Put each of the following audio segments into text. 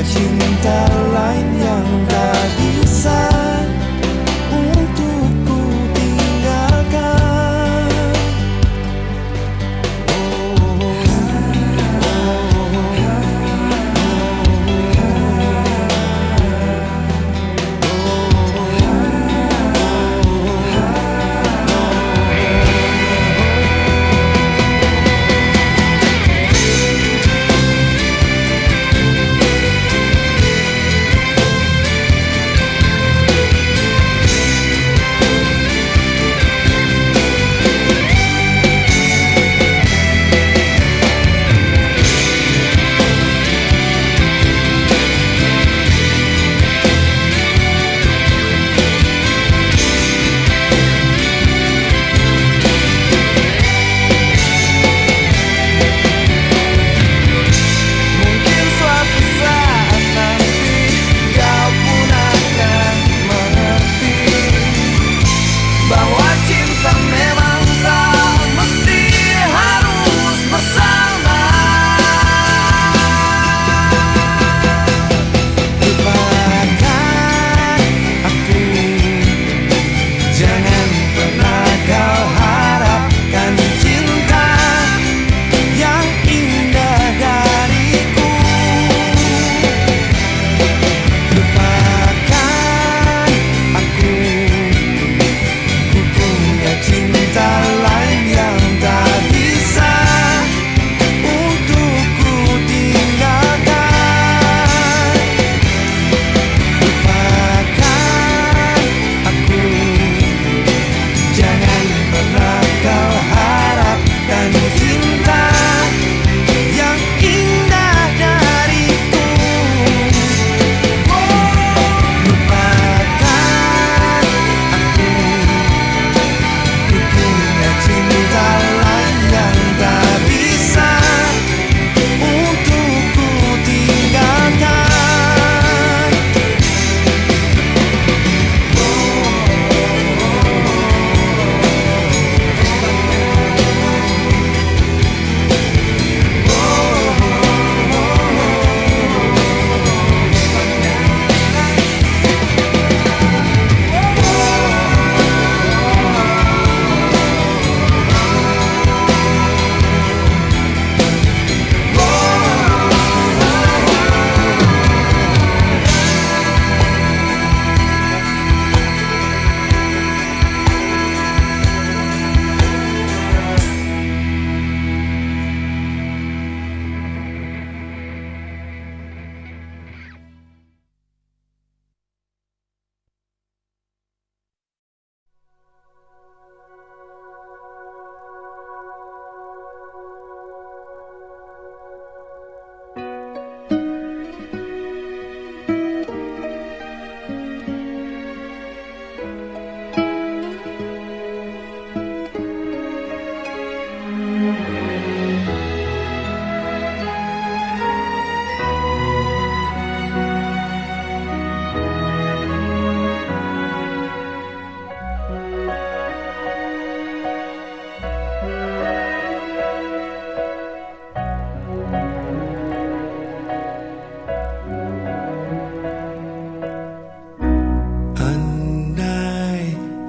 cinta lain yang tak bisa untuk ku tinggalkan.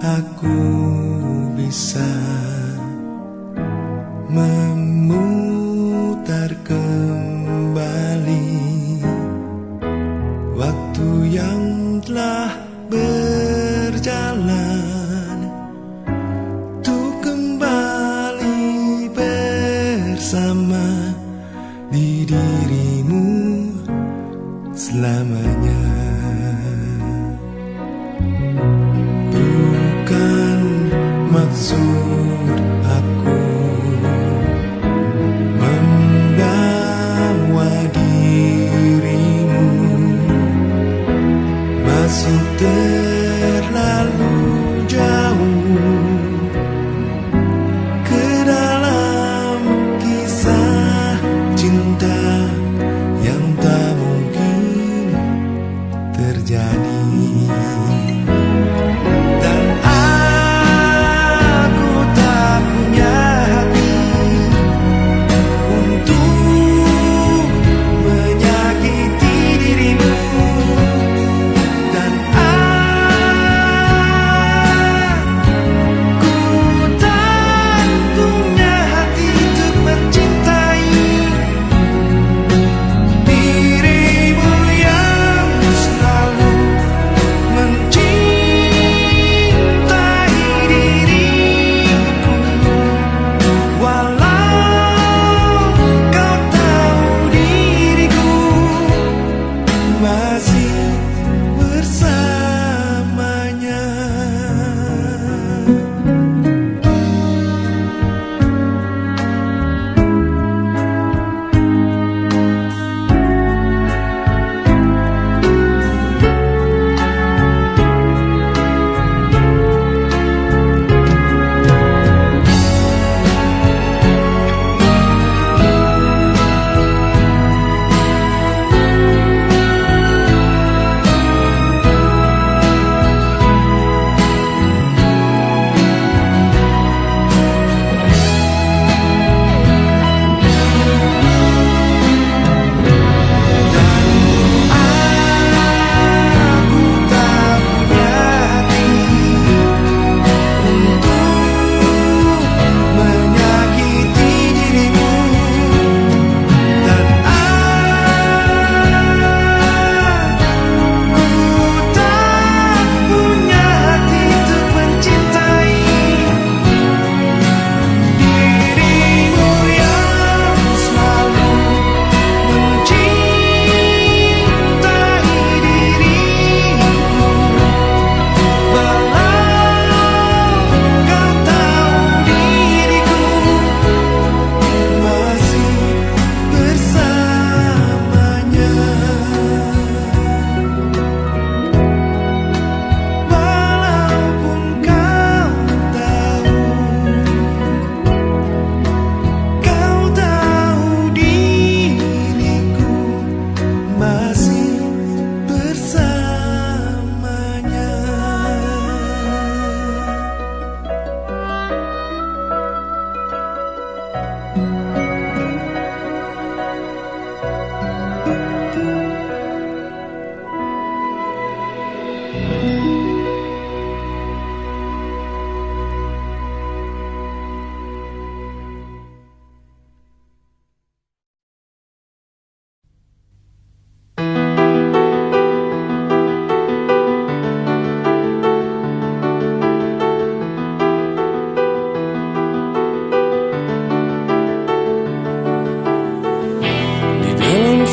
Aku bisa memutar kembali waktu yang telah berjalan, untuk kembali bersama di dirimu selamanya. Bukan maksud aku membawa dirimu masuk terlalu jauh ke dalam kisah cinta yang tak mungkin terjadi. Diri masih bersamanya.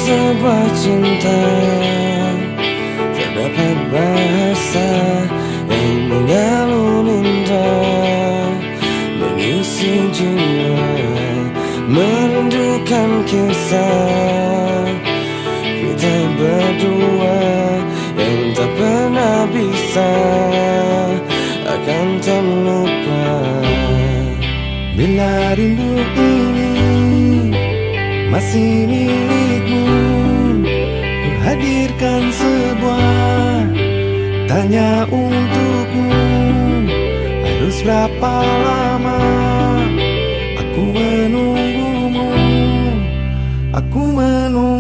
Sebuah cinta terdapat bahasa yang mengalun indah, mengisi jiwa, merindukan kisah kita berdua yang tak pernah bisa akan terlupa. Bila rindu ini masih milikmu, ku hadirkan sebuah tanya untukmu. Harus berapa lama aku menunggumu, aku menunggumu.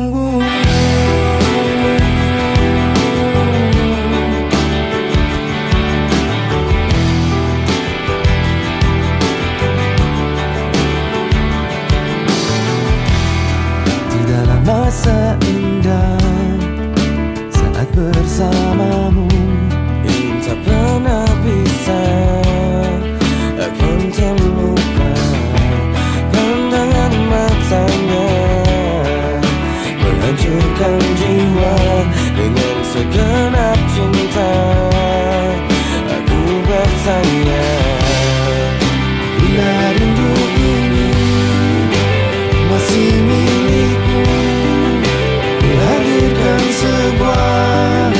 Masa indah saat bersamamu yang tak pernah bisa akan terlupa. Pandangan matanya menghancurkan jiwa dengan segenap cinta. Aku bertanya, bila rindu ini masih milikmu, hadirkan sebuah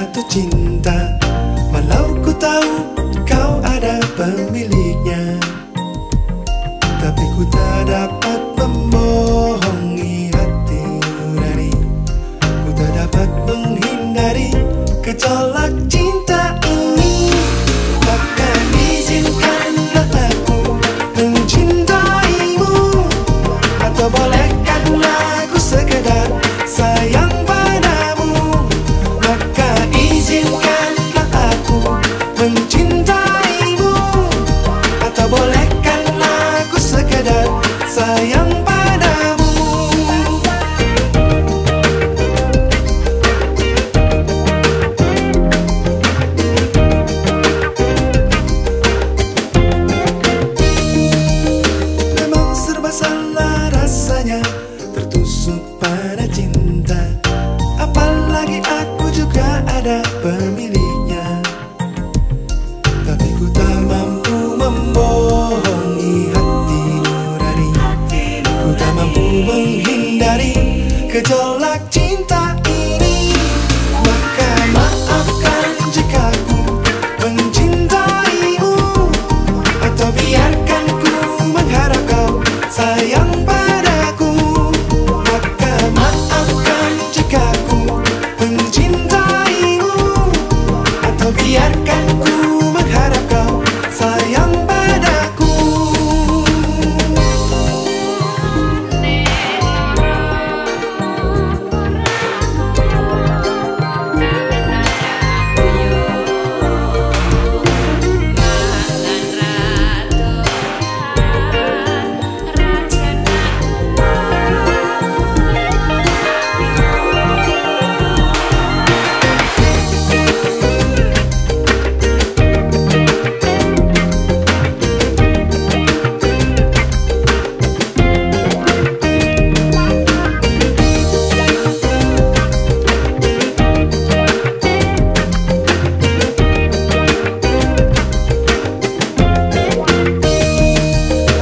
jatuh cinta, walau ku tahu kau ada pemiliknya. Tapi ku tak dapat membohongi hati nurani, ku tak dapat menghindari gejolak cinta ini. Maka izinkanlah aku mencintaimu, atau bolehkanlah aku sekedar sayang padamu. Maka izinkanlah aku mencintaimu, atau bolehkanlah aku sekedar sayang padamu. Memang serba salah rasanya tertusuk pada cinta, apalagi aku juga ada pemiliknya. Tapi ku tak mampu membohongi hati nurani, ku tak mampu menghindari gejolak cinta ini. Maka maafkan jika ku mencintaimu, atau biarkan ku mengharap kau sayang padaku. Maka maafkan jika ku mencintaimu, atau biarkan ku mengharap kau sayang padaku.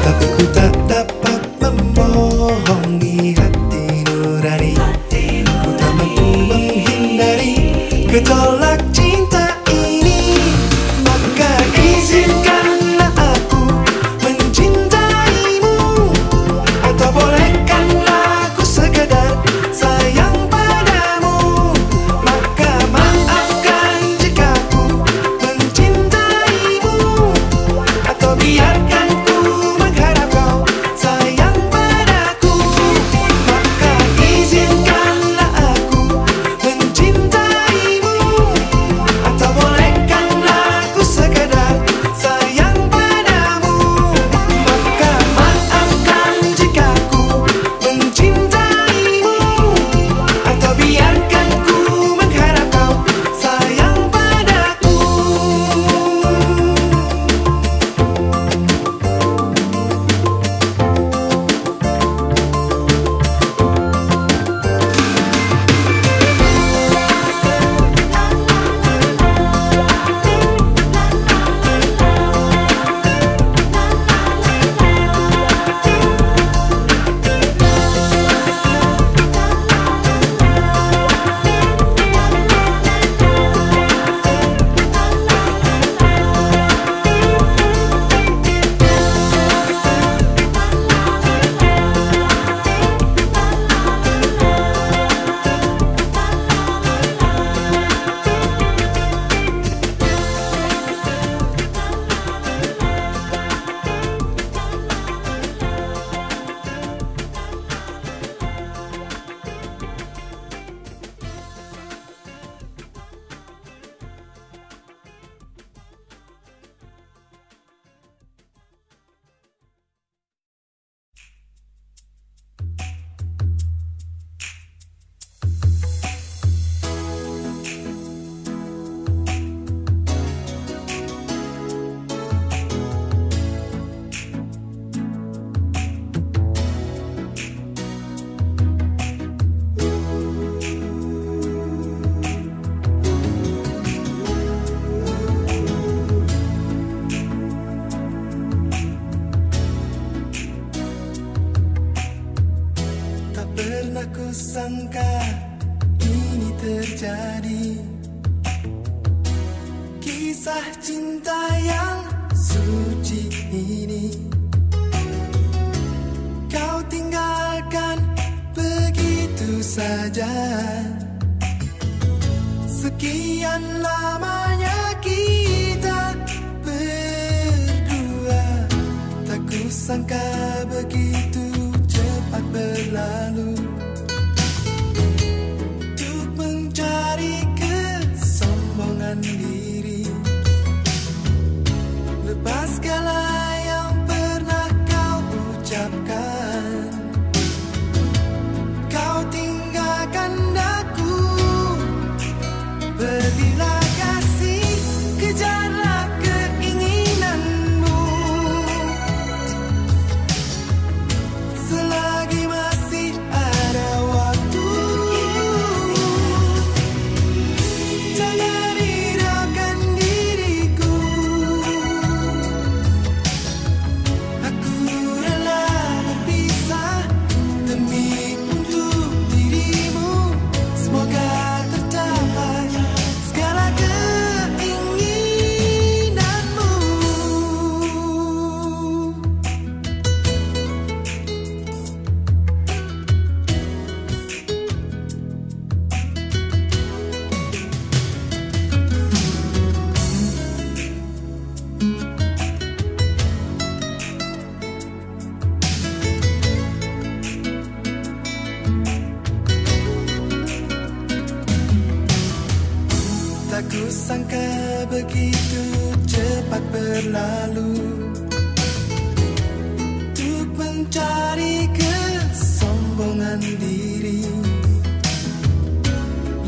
Tapi ku tak dapat membohongi hati nurani, ku tak mampu menghindari gejolak cinta ini. Maka izinkanlah aku mencintaimu, atau bolehkanlah aku sekedar sayang padamu. Maka maafkan jika ku mencintaimu, atau biarkan ku mengharap kau sayang padaku. Maka izinkanlah aku mencintaimu, kisah cinta yang suci ini kau tinggalkan begitu saja. Sekian lamanya kita berdua, tak kusangka begitu cepat berlalu. Untuk mencari kesombongan diri, lepas segala yang pernah kau ucapkan, kau tinggalkan aku. Pergilah kasih, kejarlah keinginanmu. Selagi masih ada waktu, jangan hiraukan diriku. Aku rela berpisah demi untuk dirimu. Semoga tercapai segala keinginanmu. Tak kusangka begitu cepat berlalu. Untuk mencari kesombongan diri,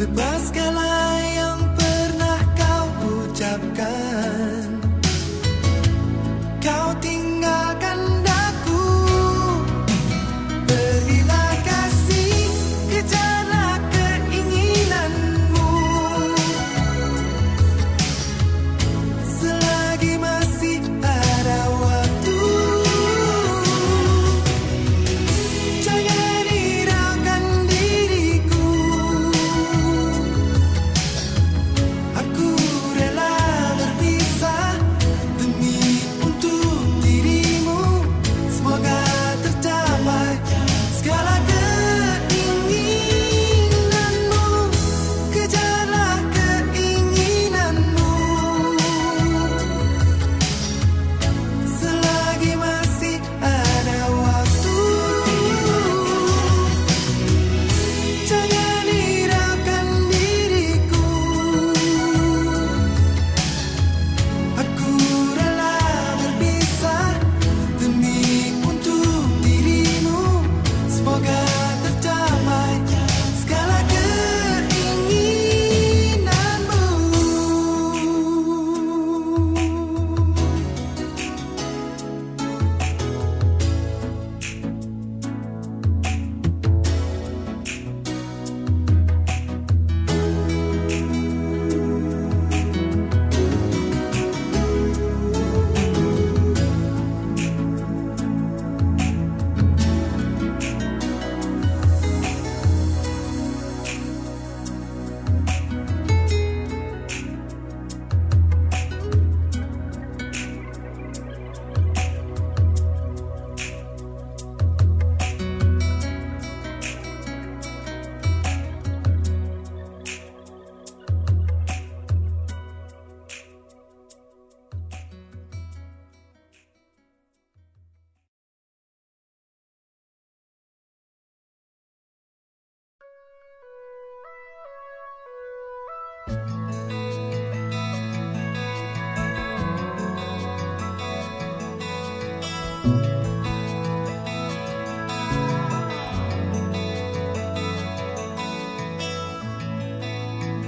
lepas segala yang pernah kau ucapkan, kau tinggalkan aku. Pergilah kasih, kejarlah keinginanmu. Selagi masih ada waktu, jangan hiraukan diriku. Aku rela berpisah demi untuk dirimu. Semoga tercapai segala keinginanmu. Kejarlah keinginanmu. Selagi masih ada waktu, jangan hiraukan diriku. Aku rela berpisah demi untuk dirimu. Semoga tercapai segala keinginanmu.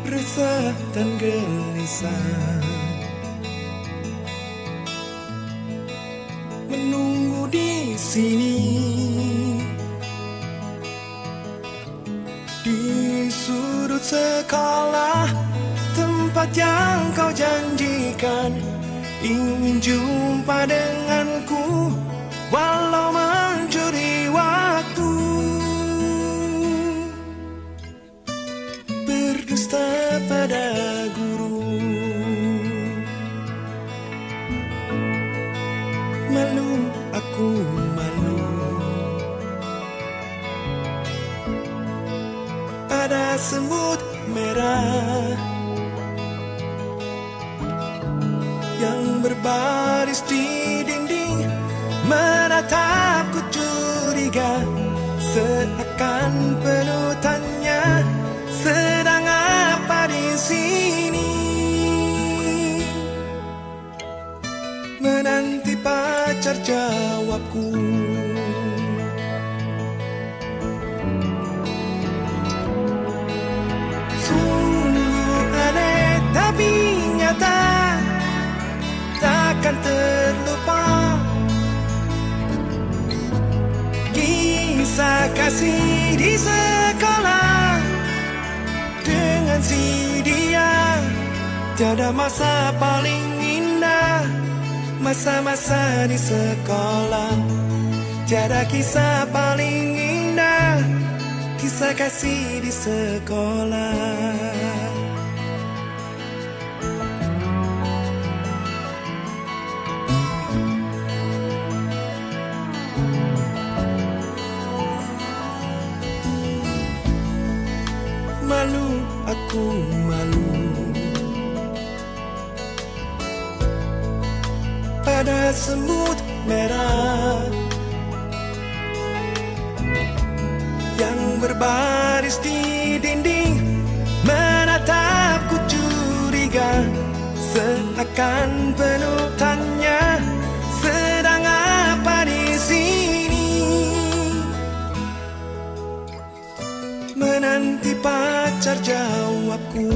Resah dan gelisah menunggu di sini, di sudut sekolah, tempat yang kau janjikan. Ingin jumpa denganku, walau mencuri waktu. Berdusta pada guru, aku malu. Ada semut merah yang berbaris di dinding, menatapku curiga, seakan penuh tanya, sedang apa di sini? Menanti pacar jawabku. Sungguh aneh tapi nyata, takkan terlupa kisah kasih di sekolah dengan si dia. Tiada masa paling indah, masa-masa di sekolah. Tiada kisah paling indah, kisah kasih di sekolah. Malu, aku malu. Pada semut merah yang berbaris di dinding, menatapku curiga, seakan penuh tanya, sedang apa di sini? Menanti pacar jawabku.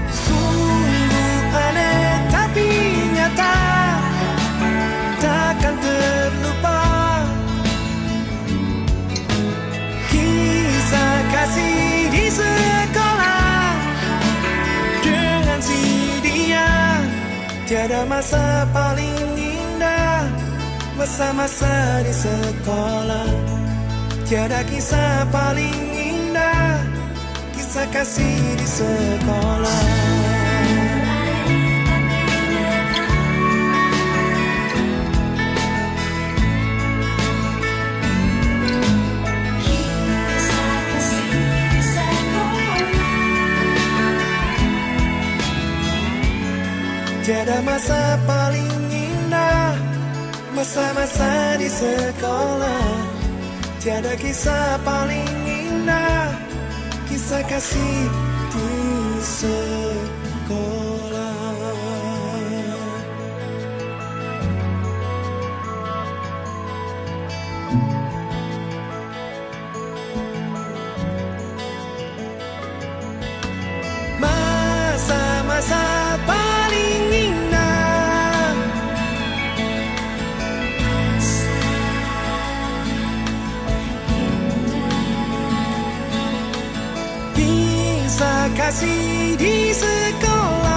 Sungguh aneh tapi nyata, takkan terlupa kisah kasih di sekolah dengan si dia. Tiada masa paling indah, masa-masa di sekolah. Tiada kisah paling indah, kisah kasih di sekolah. Tiada masa paling indah, masa-masa di sekolah. Tiada kisah paling indah, kisah kasih di sekolah. Masa-masa paling indah, kisah kasih di sekolah.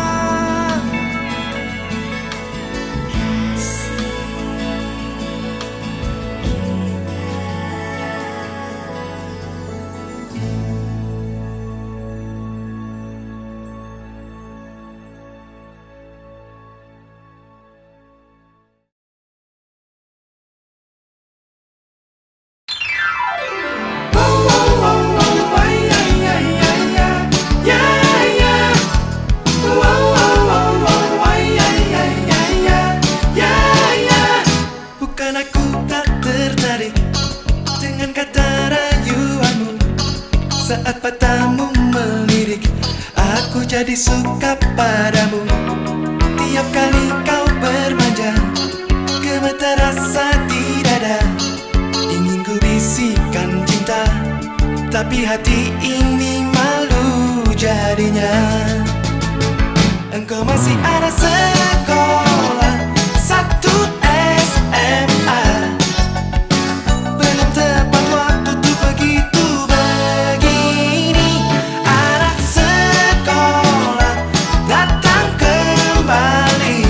Bukan aku tak tertarik dengan kata rayuanmu, saat matamu melirik, aku jadi suka padamu. Tiap kali kau bermanja, gemetar rasa di dada, ingin ku bisikan cinta, tapi hati ini malu jadinya. Engkau masih ada sekolah, satu SMA, belum tepat waktu tuh begitu begini. Anak sekolah datang kembali,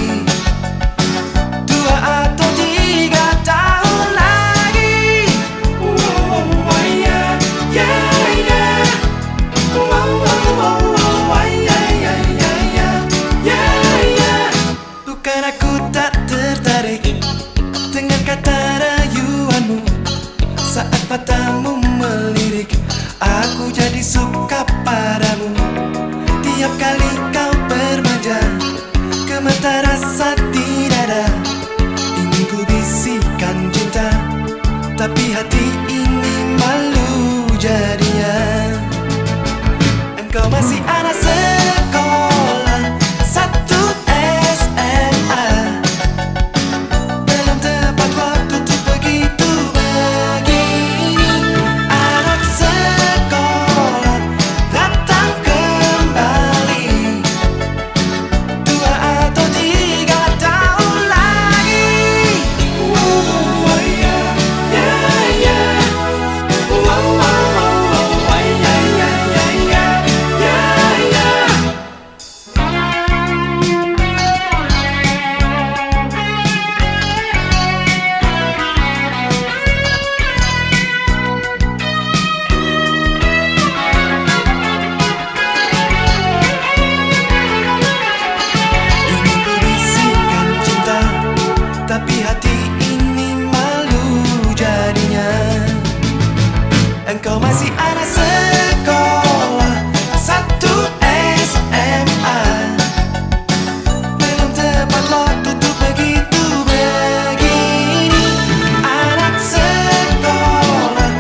2 atau 3 tahun lagi. Yeah, yeah, yeah. Setiap kali kau bermanja, gemetar rasa di dada. Ingin ku bisikan cinta, tapi hati ini malu jadinya. Engkau masih anak sekolah satu SMA. Belum tepat waktu untuk begitu begini. Anak sekolah datang kembali, 2 atau 3 tahun lagi. Oh yeah, yeah, yeah. Oh, oh, oh, oh, yeah, yeah, yeah, yeah, yeah, yeah. Ingin ku bisikan cinta, tapi hati ini malu jadinya. Engkau masih anak sekolah satu SMA. Belum tepat waktu untuk begitu begini. Anak sekolah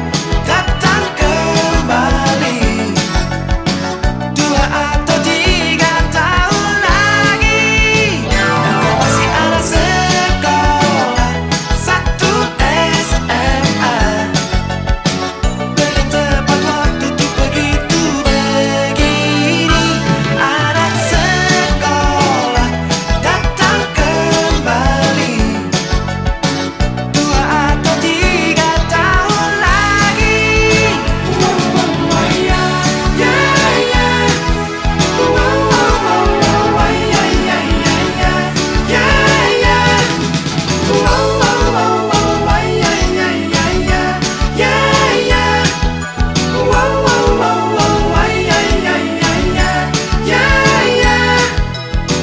datang kembali, 2 atau 3 tahun lagi. Engkau masih anak sekolah satu SMA. Belum tepat waktu untuk begitu begini. Anak sekolah datang kembali, 2 atau 3 tahun lagi. Yeah, yeah. Oh, oh, oh, yeah, yeah, yeah, yeah, yeah, yeah. Oh, oh, oh, yeah, yeah, yeah, yeah, yeah, yeah. Oh, oh, oh, yeah, yeah, yeah, yeah, yeah, yeah.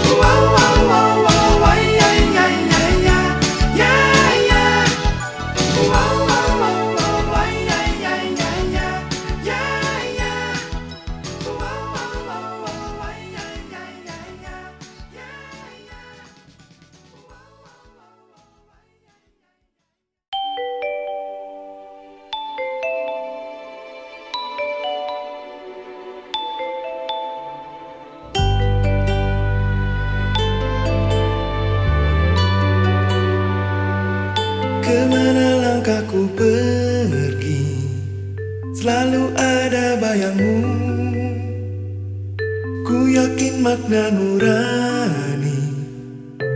Oh, oh, yeah, yeah, yeah, yeah, yeah, yeah. Oh, oh, yeah, yeah, yeah, yeah, yeah, yeah. Oh, yeah, yeah, yeah, yeah, yeah. Kemana langkahku pergi, selalu ada bayangmu. Ku yakin makna nurani,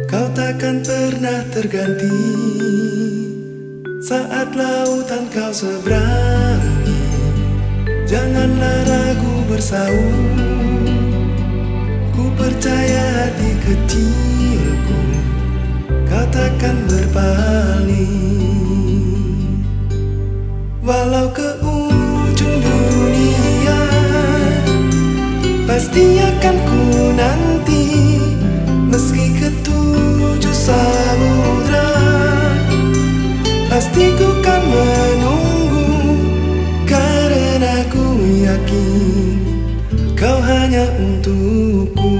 kau takkan pernah terganti. Saat lautan kau seberangi, janganlah ragu bersaung. Ku percaya hati kecilku, kau takkan berpaling. Walau ke ujung dunia, pasti akan ku nanti. Meski ke 7 samudra, pasti ku kan menunggu. Karena ku yakin kau hanya untukku.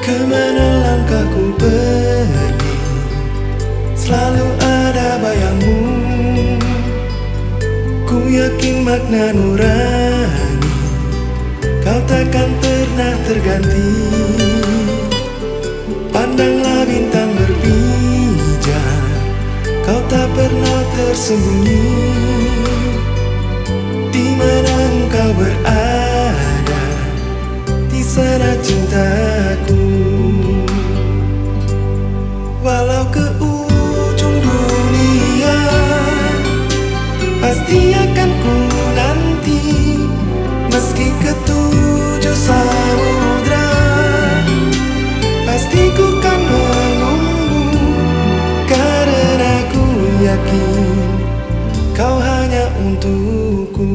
Kemana langkahku pergi, selalu ada bayangmu. Ku yakin makna nurani, kau takkan pernah terganti. Pandanglah bintang berpijar, kau tak pernah tersembunyi. Di mana engkau berada, di sana cintaku. Walau ke ujung dunia, pasti akan ku nanti. Meski ke 7 samudra, pasti ku kan menunggu. Karena ku yakin kau hanya untukku.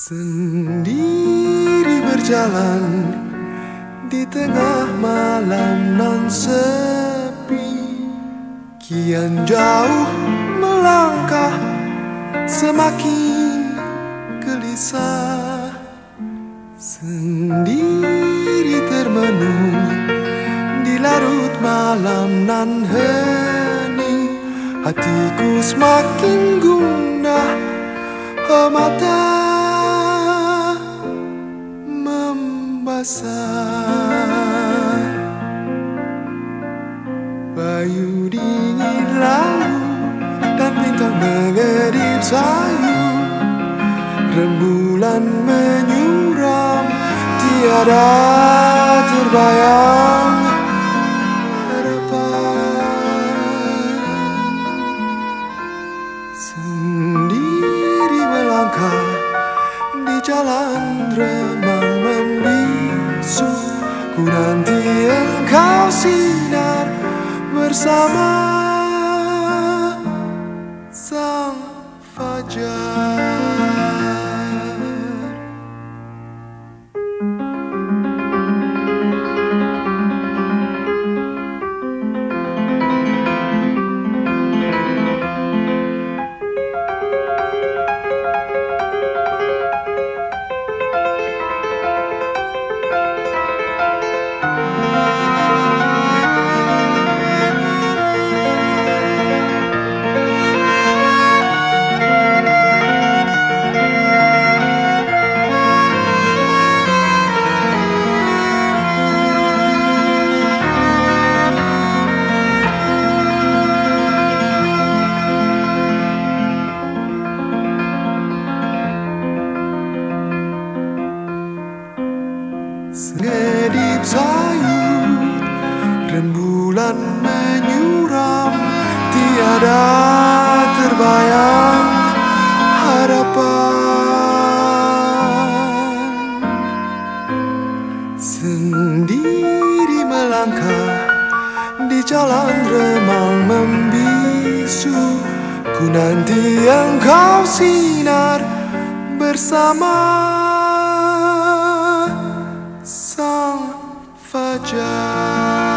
Sendiri berjalan di tengah malam nan sepi, kian jauh melangkah semakin gelisah. Sendiri termenung di larut malam nan hening, hatiku semakin gundah, oh mata membasah. Bayu dingin lalu dan bintang mengedip sayu, rembulan menyuram, tiada terbayang harapan. Sendiri melangkah di jalan remang membisu, ku nanti engkau sinar bersama sang fajar. Sedip sayut, rembulan menyuram, tiada terbayang harapan. Sendiri melangkah di jalan remang membisu, ku nanti engkau sinar bersama sang fajar.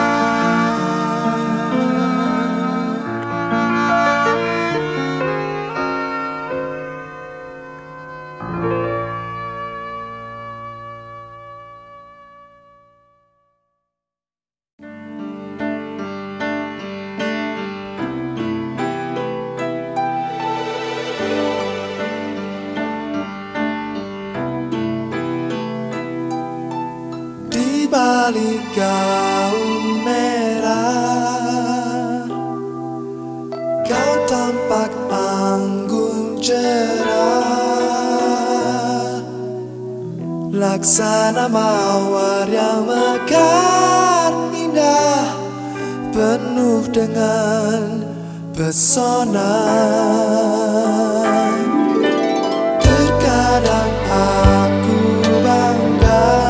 Di balik gaun merah, kau tampak anggun cerah, laksana mawar yang mekar indah, penuh dengan pesona. Terkadang aku bangga,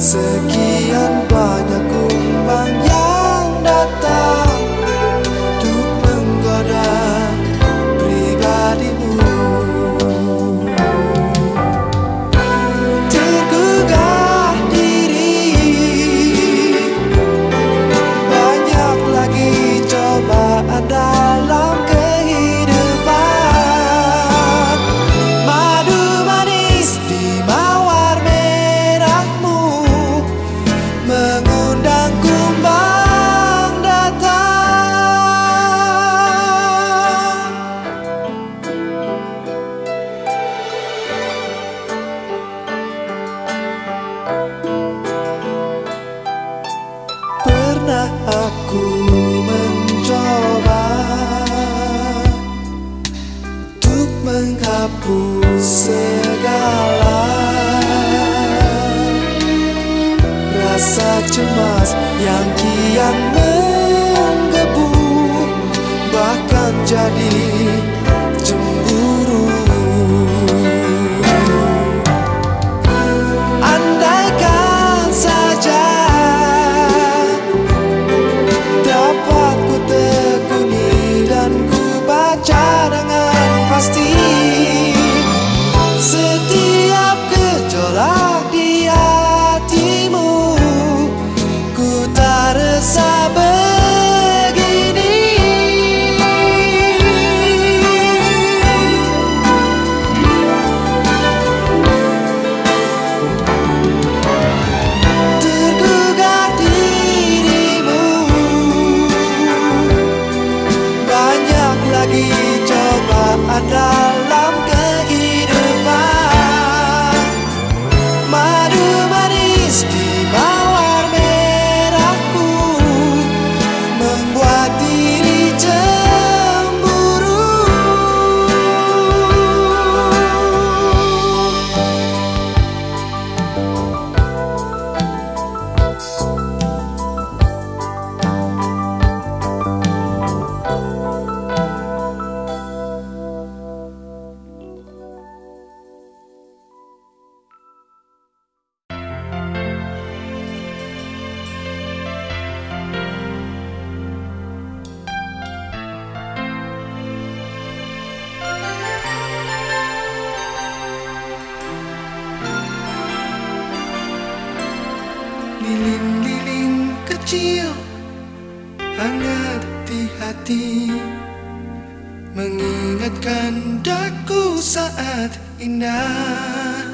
sekian banyak kumbang yang datang untuk menggoda pribadimu. Tergugah diri, banyak lagi cobaan dalam kehidupan. Madu manis di mawar merahmu mengundang kumbang datang. Pernah aku mencoba untuk menghapus segala rasa cemas yang kian menggebu, bahkan jadi cemburu. Andaikan saja kecil hangat di hati, mengingatkan daku saat indah,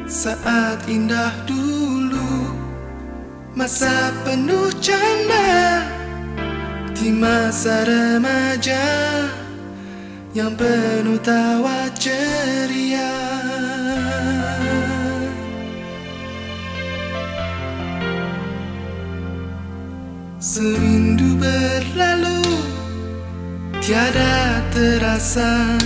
saat indah dulu, masa penuh canda, di masa remaja yang penuh tawa ceria. Sewindu berlalu, tiada terasa,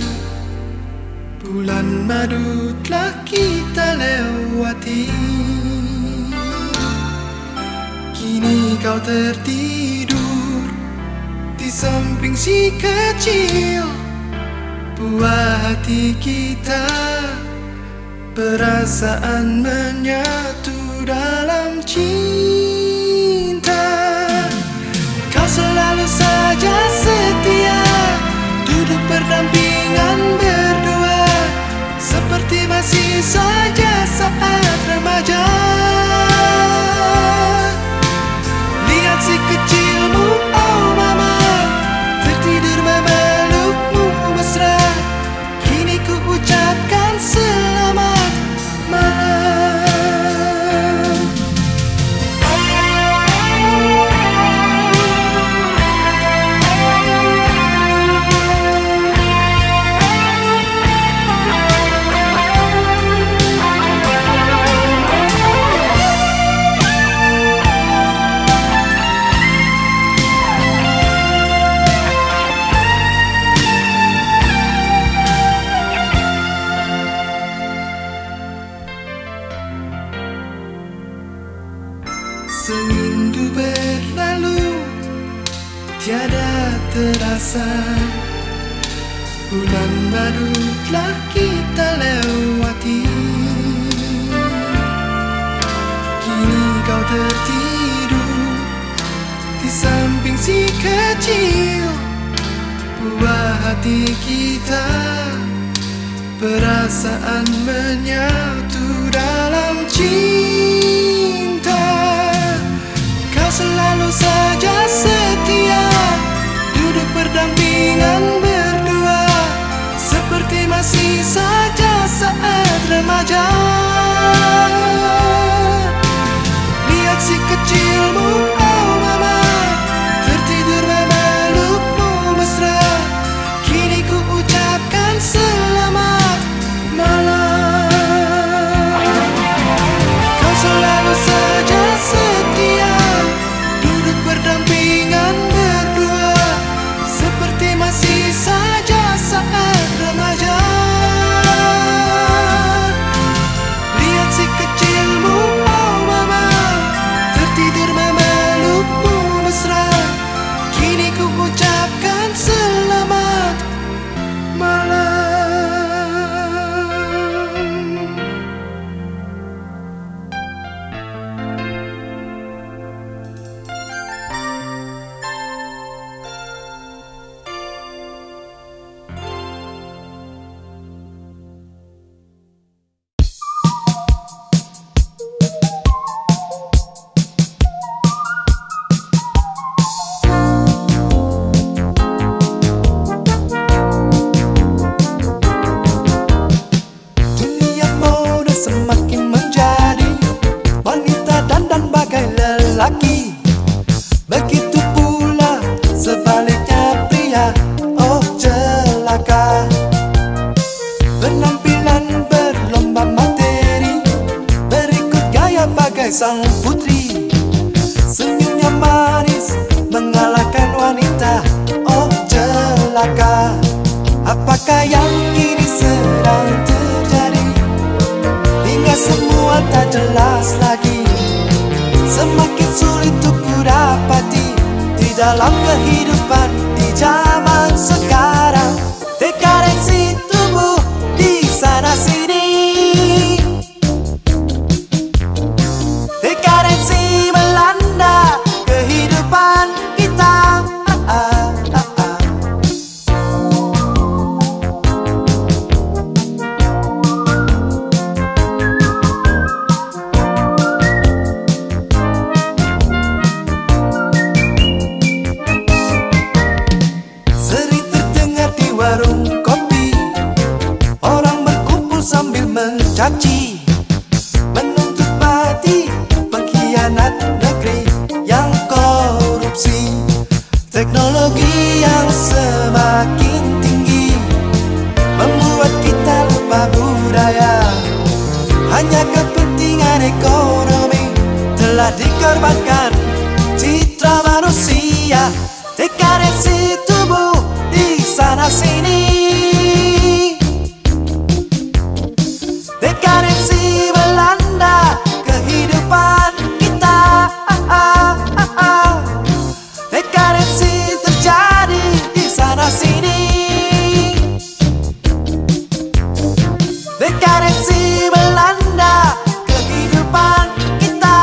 bulan madu telah kita lewati. Kini kau tertidur di samping si kecil, buah hati kita, perasaan menyatu dalam cinta. Kau selalu saja setia, duduk berdampingan berdua, seperti masih saja saat remaja. Lihat si kecilmu, oh mama, tertidur memelukmu mesra. Kini ku ucapkan selamat malam. Sewindu berlalu, tiada terasa, bulan baru telah kita lewati. Kini kau tertidur di samping si kecil, buah hati kita, perasaan menyatu dalam cinta. Kau selalu saja setia, duduk berdampingan berdua, seperti masih saja saat remaja. Lihat si kecilmu, oh mama, tertidur memelukmu mesra. Kini ku ucapkan selamat malam. Kau selalu saja setia, duduk berdampingan berdua, seperti masih saja saat remaja. Lihat si kecilmu, oh mama, tertidur memelukmu mesra. Kini ku ucapkan selamat malam. Dunia mode semakin menjadi wanita dandan bagai lelaki, begitu pula sebaliknya pria, oh celaka. Penampilan berlomba materi, berikut gaya bagai sang putri, senyumnya manis mengalahkan wanita, oh celaka. Apakah yang kini sedang terjadi, hingga semua tak jelas lagi. Semakin sulit untuk ku dapati di dalam kehidupan di zaman sekarang. Dekadensi tubuh di sana sini, dekadensi melanda kehidupan kita. caci menuntut mati pengkhianat negeri yang korupsi. Teknologi yang semakin tinggi membuat kita lupa budaya. Hanya kepentingan ekonomi telah dikorbankan citra manusia. Dekadensi tubuh di sana sini, dekadensi melanda kehidupan kita. Dekadensi terjadi di sana sini, dekadensi melanda kehidupan kita.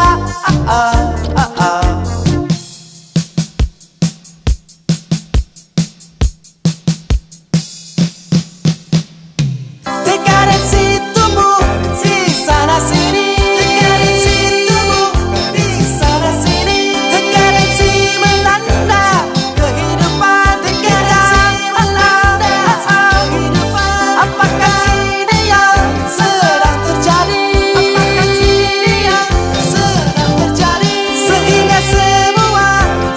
Dekadensi tumbuh di sana sini, dekadensi tumbuh di sana sini, dekadensi melanda kehidupan, dekadensi melanda kehidupan. Apakah ini yang sedang terjadi? Apakah ini yang sedang terjadi? Sehingga semua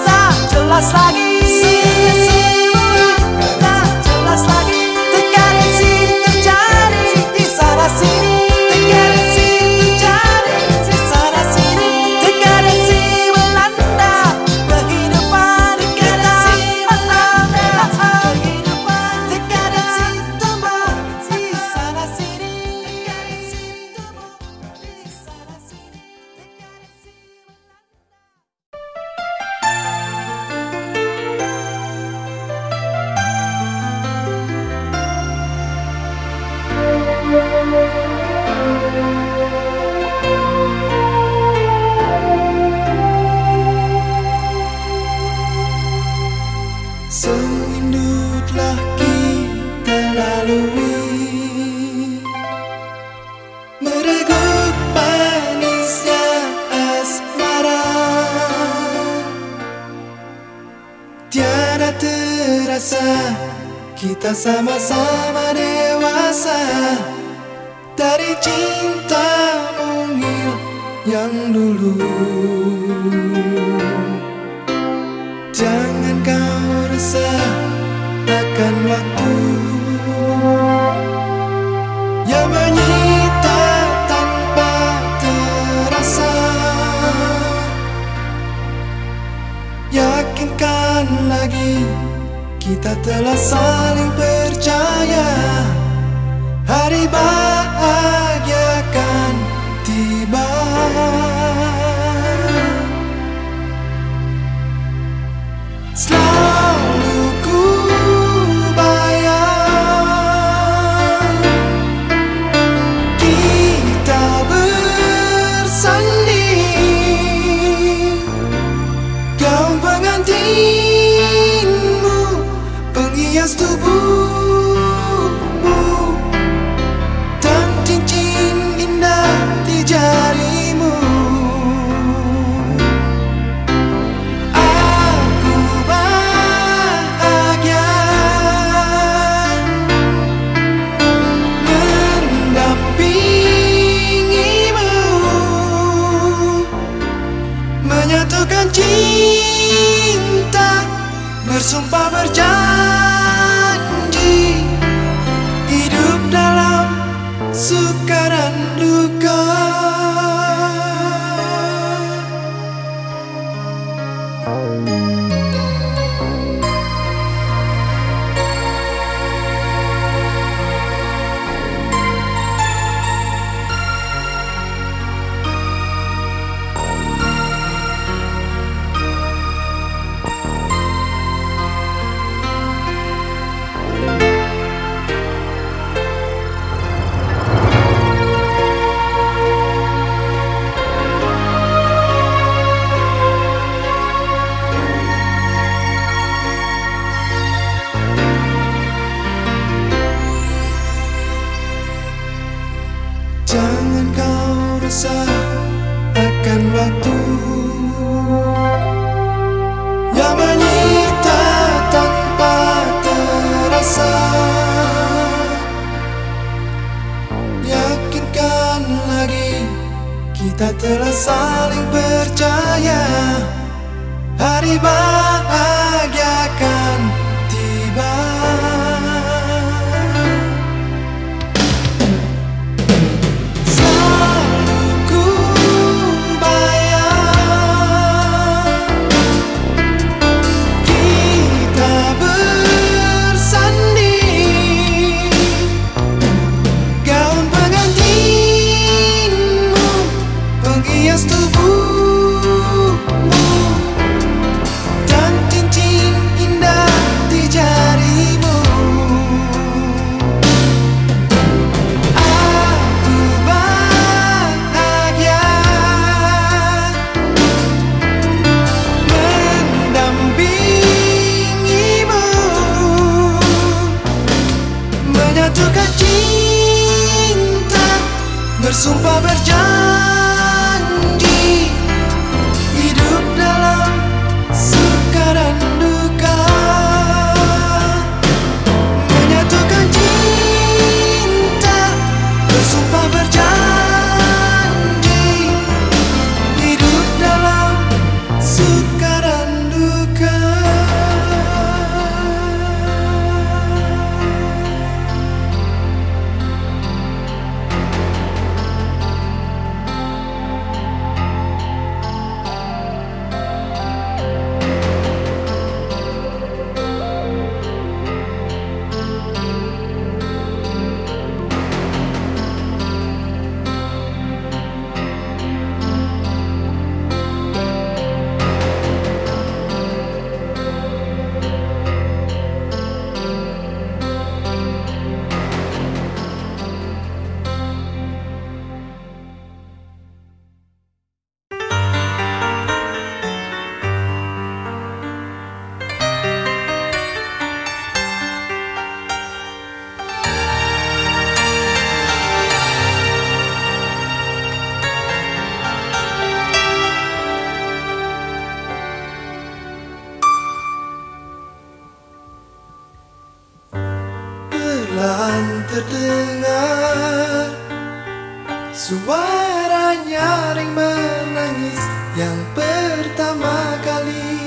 tak jelas lagi, sehingga semua tak jelas lagi. Dekadensi terjadi di sana sini, dekadensi terjadi di sana sini, dekadensi melanda kehidupan, dekadensi melanda kehidupan, dekadensi tumbuh di sana sini, dekadensi tumbuh di sana sini, dekadensi Seindu telah kita lalui, meregup manisnya asmara. Tiada terasa kita sama-sama dewasa dari cinta mungil yang dulu. Jangan kau resah akan waktu yang menyita tanpa terasa. Yakinkan lagi kita telah saling percaya. Hari bahagia akan tiba. Selalu ku bayang kita bersanding, gaun pengantinmu penghias tubuhmu, dan cincin indah di jarimu. Menyatukan cinta, bersumpah berjanji, hidup dalam suka dan duka. Jangan kau resah akan waktu yang menyita tanpa terasa. Yakinkan Kita telah saling percaya, hari bahagia akan tiba. Selalu ku bayang kita bersanding, gaun pengantinmu penghias tubuhmu, dan cincin indah di jarimu. Aku bahagia mendampingimu, menyatukan cinta, bersumpah berjanji, hidup dalam suka dan duka. Menyatukan cinta, bersumpah berjanji, hidup dalam suka dan duka. Perlahan terdengar suara nyaring menangis yang pertama kali.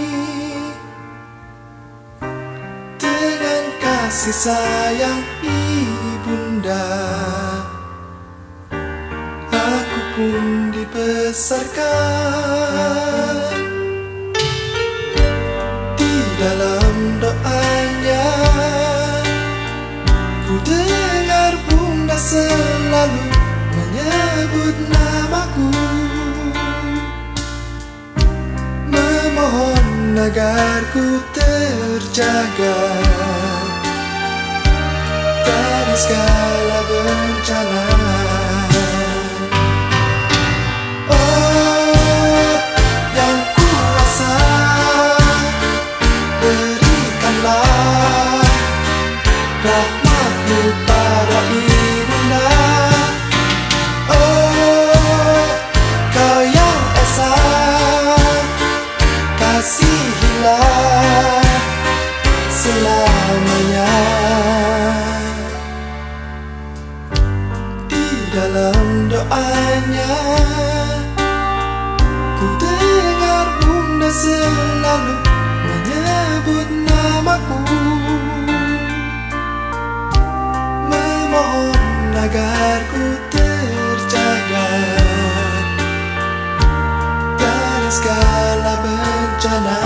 Dengan kasih sayang ibunda, aku pun dibesarkan. Di dalam doanya ku dengar bunda selalu menyebut namaku, memohon agar ku terjaga dari segala bencana. Oh, yang kuasa, berikanlah rahmat-Mu pada ibunda. Oh, Kau yang esa, kasihilah selamanya. Di dalam doanya ku dengar bunda selalu menyebut namaku, memohon agar ku terjaga dari segala bencana.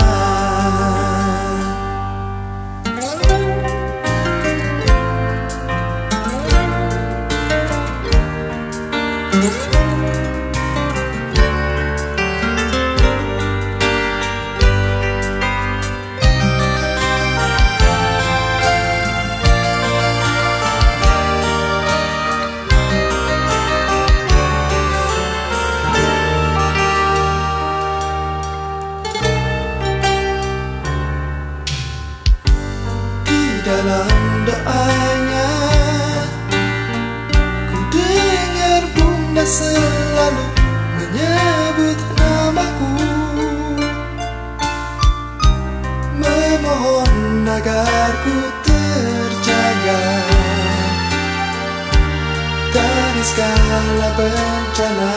Dalam doanya ku dengar bunda selalu menyebut namaku, memohon agar ku terjaga dari segala bencana.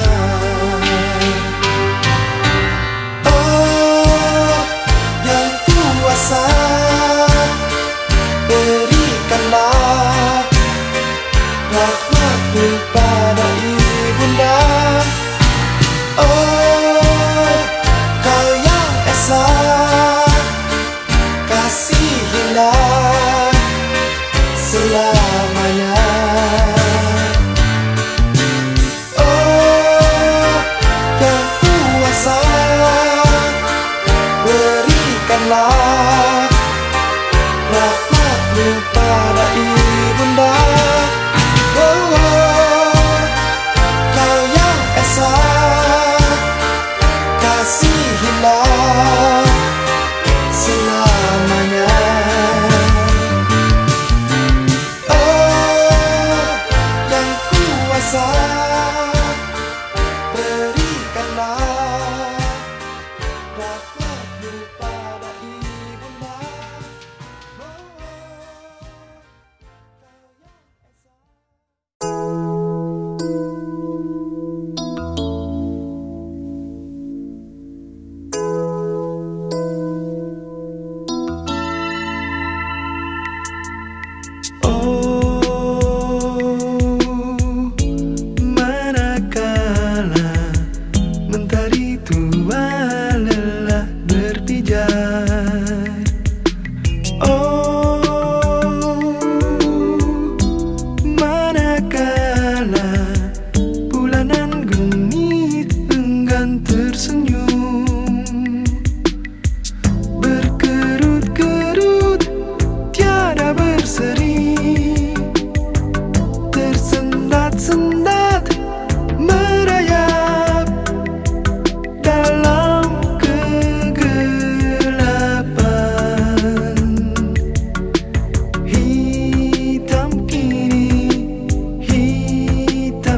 rahmatmu pada ibunda. Oh, kau yang esa, kasihilah selamanya. Oh, yang kuasa, berikanlah rahmatmu pada ibunda. Oh, kau yang esa, kasihilah selamanya. Oh, yang kuasa, berikanlah rahmatmu pada ibunda. Manakala mentari tua lelah berpijar, oh, manakala bulanan genit enggan tersenyum, berkerut-kerut tiada berseri, tersendat-sendat merayap dalam kegelapan. Hitam kini, hitam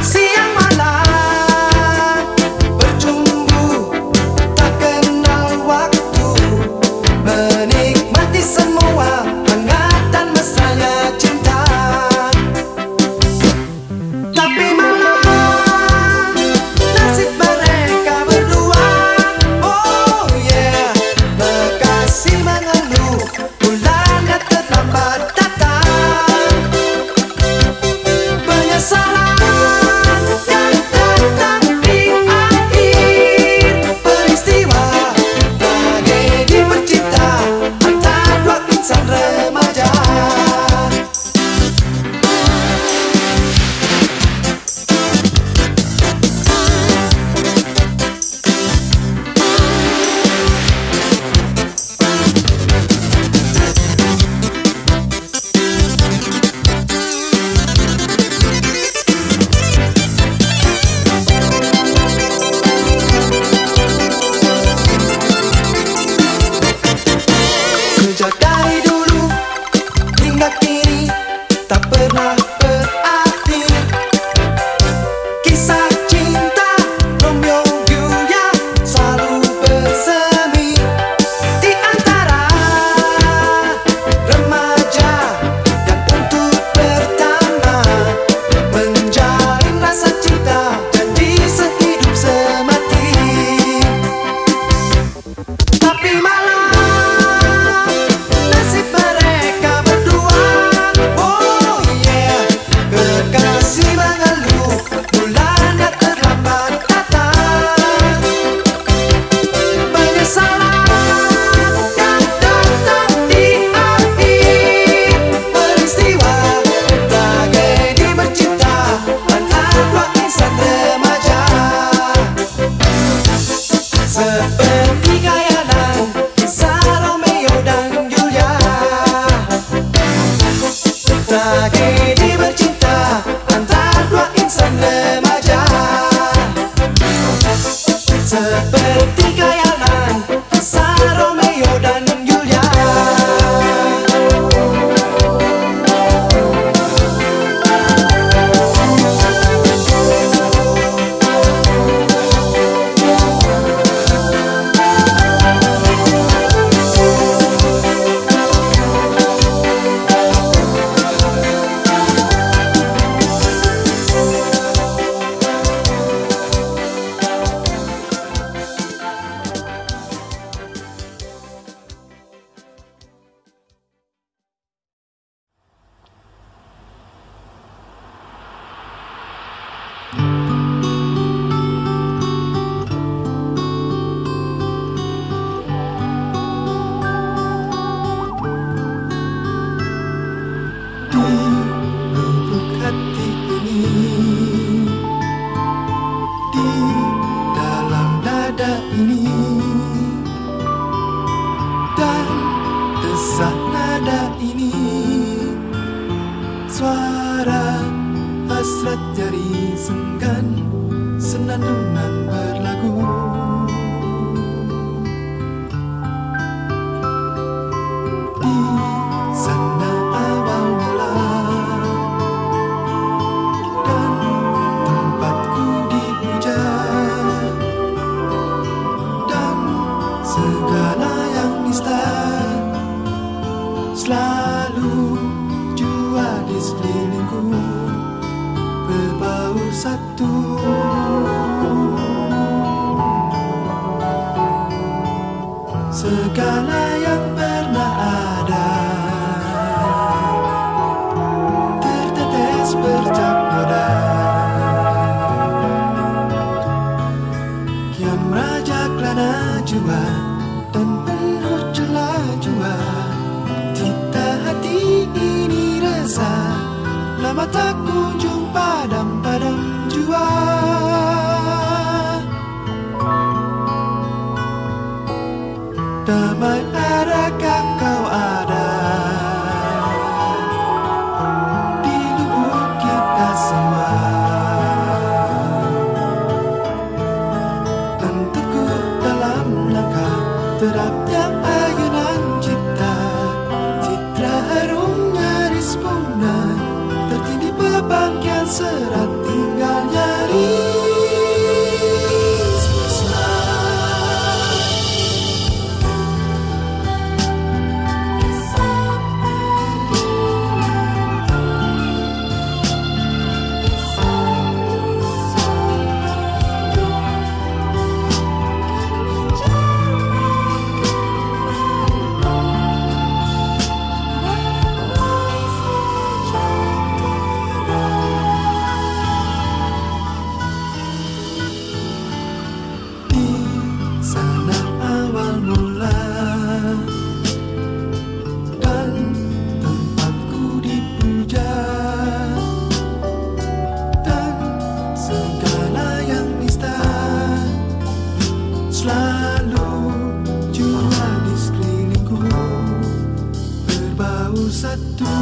Siang malam insan remaja. Seperti khayalan kisah Romeo dan Julia, tragedi bercinta antara dua insan remaja. Seperti khayalan kisah Romeo dan Julia. Suara hasrat jari senggan, senandungan berlagu. Di sana awal mula dan tempatku dipuja, dan segala yang nista selalu jua di sekelilingku berbau satu. Segala yang pernah ada tertetes bercak noda, kian merajak lana jua dan penuh celah jua. Cita hati ini resah, lama tak kunjung padam-padam jua. Damai adakah kau ada di lubuk kita semua, dan teguh dalam langkah terapnya ayunan cipta. Citra harum nyaris punah, tertindih beban kian serat tinggal nyaris musnah. Selalu jua di sekelilingku berbau satu.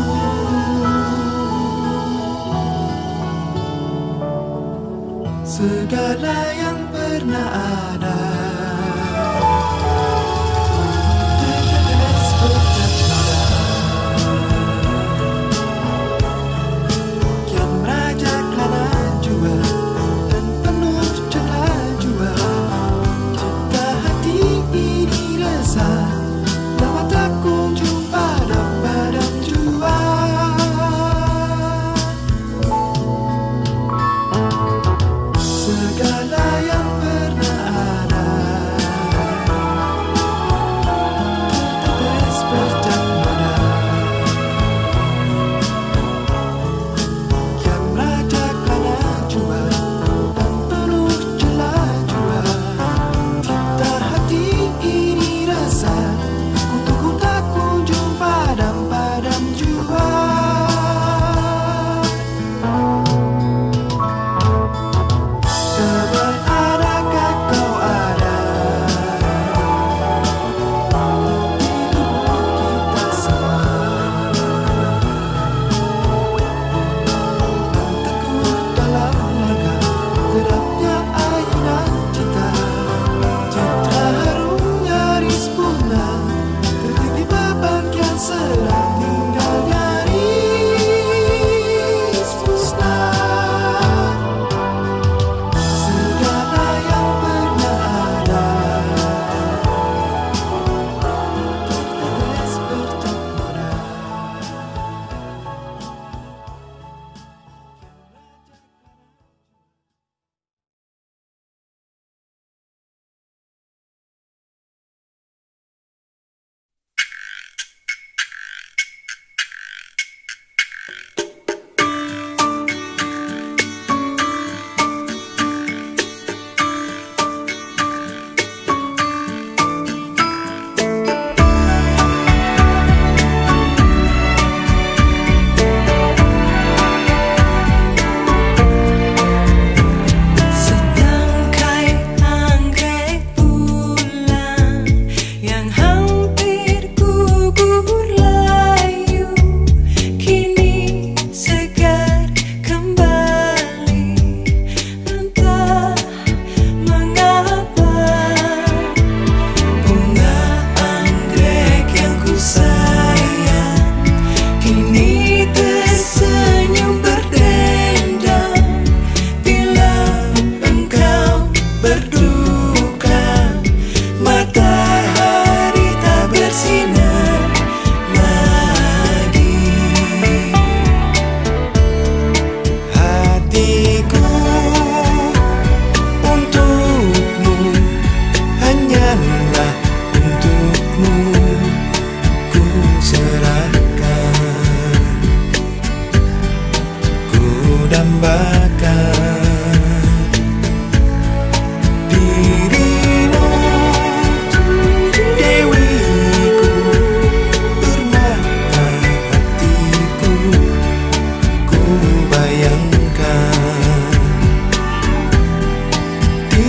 Segala yang pernah ada tertetes bercak noda, kian merajak lana jua dan penuh celah jua. Ini resah, lama tak kunjung padam-padam jua. Segala yang pernah ada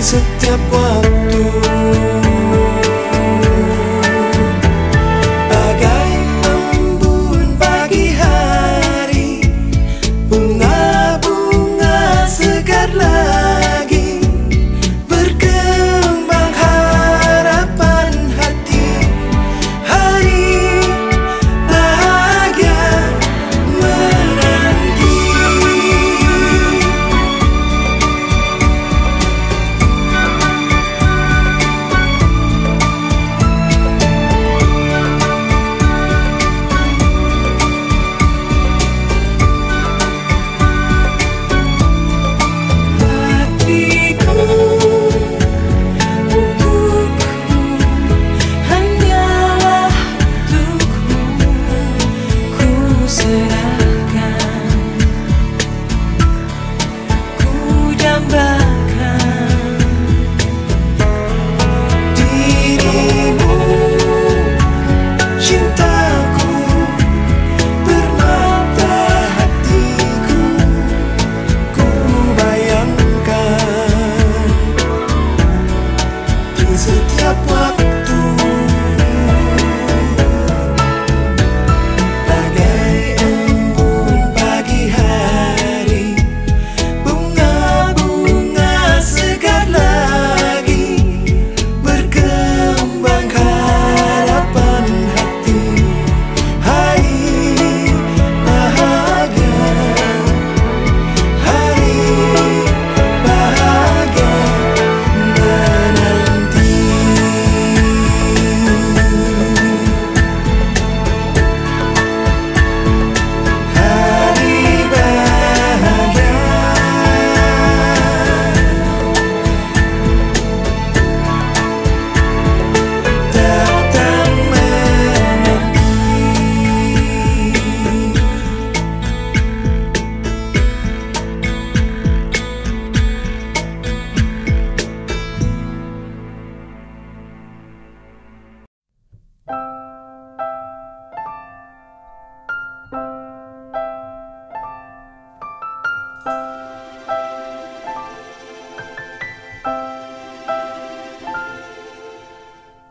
setiap waktu. Bagai embun pagi hari, bunga-bunga segar lagi, berkembang harapan hati. Hari bahagia menanti. Hatiku untukmu hanyalah untukmu, ku serahkan, ku dambakan dirimu, cintaku, permata hatiku. Ku bayangkan di setiap waktu, bagai embun pagi hari, bunga-bunga segar lagi, berkembang harapan hati. Hari bahagia, hari bahagia menanti. Hari bahagia datang menanti.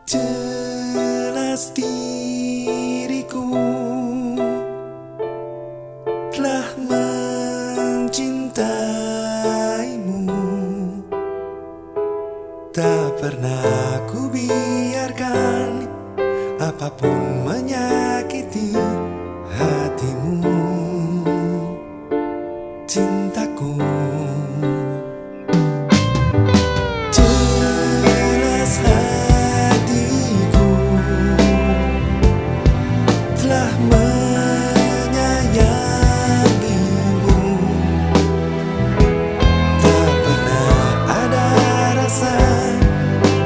Jelas diriku telah mencintaimu, tak pernah ku biarkan apapun menyakiti hatimu, cintaku. Jelas hatiku telah menyayangimu, tak pernah ada rasa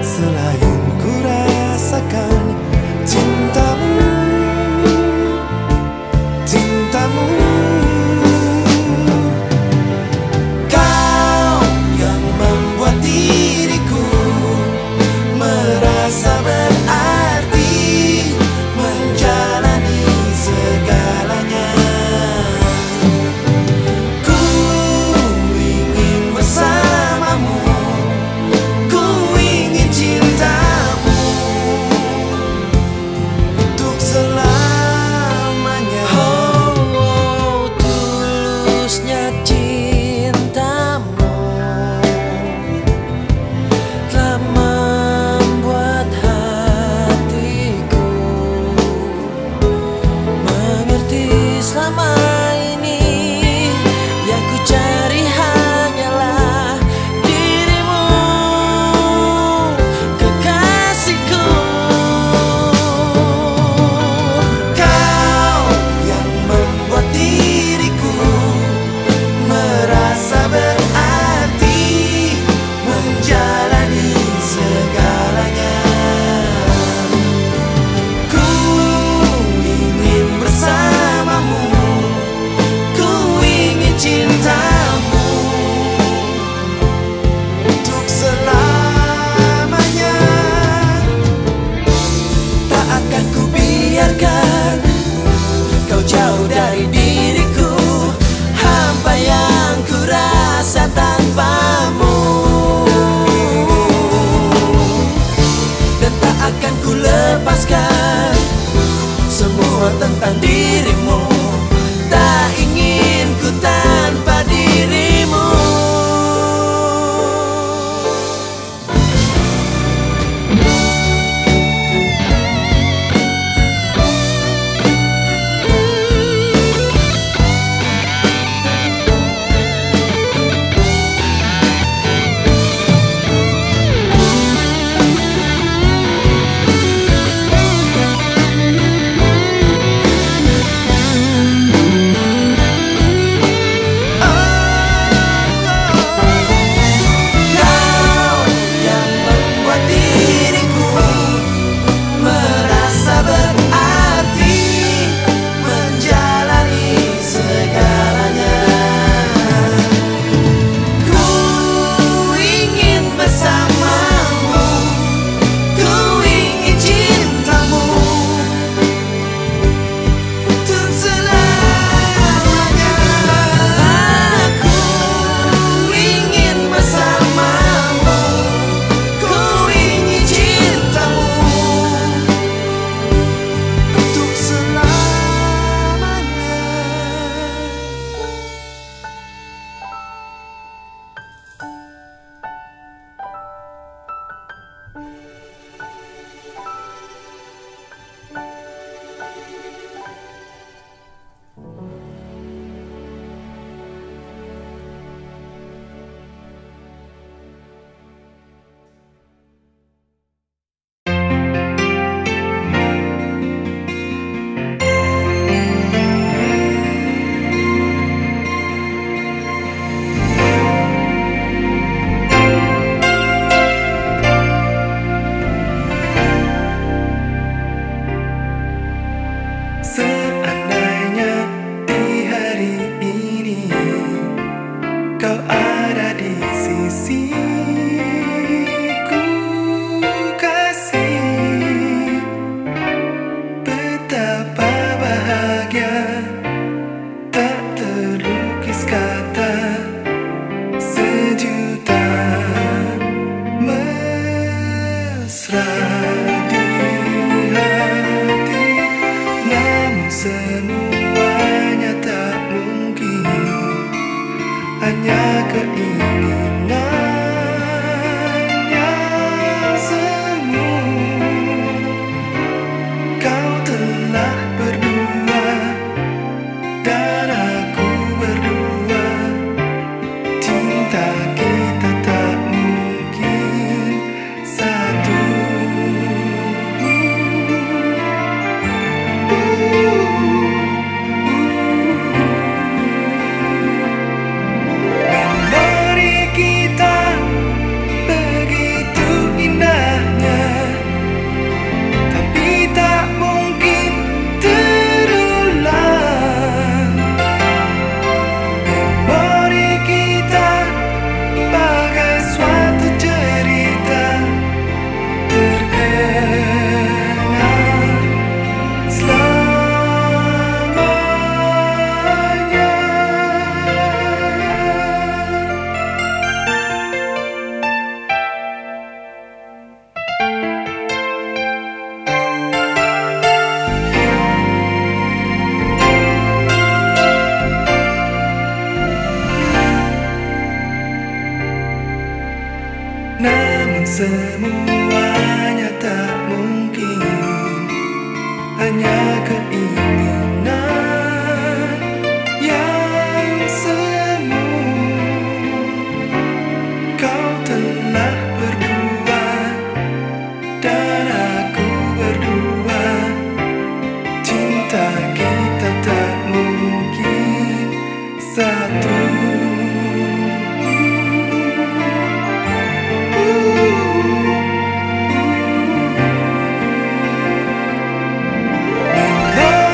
selain ku rasakan cintamu. Kekasihku, kasih, betapa bahagia, tak terlukis kata, sejuta mesra di hati. Namun semuanya tak mungkin, hanya keinginan yang semu. Kau telah berdua dan aku berdua, cinta kita tak mungkin satu. Memori kita begitu indahnya, tapi tak mungkin terulang. Memori kita bagai suatu cerita terkenang selamanya. Namun semuanya tak mungkin, hanya keinginan yang semu. Kau telah berdua dan aku berdua, cinta kita tak mungkin satu. Memori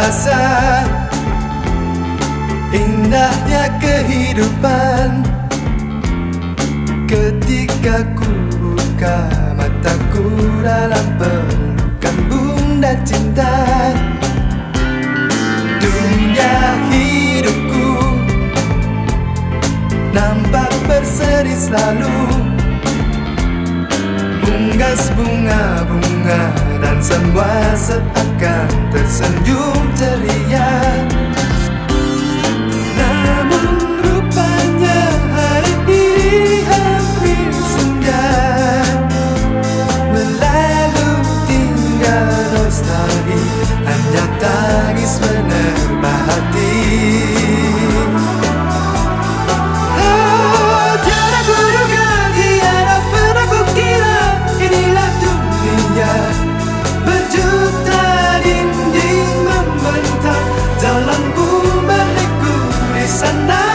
rasa indahnya kehidupan ketika ku buka mataku dalam pelukan bunda cinta. Dunia hidupku nampak berseri selalu, unggas bunga-bunga dan semua seakan tersenyum ceria. Namun rupanya hari ini hampir senja, berlalu tinggal nostalgia, hanya tangis menerpa hati. Tiada kuduga, tiada pernah kukira inilah dunia. Berjuta dinding membentang, jalan pun berliku di sana.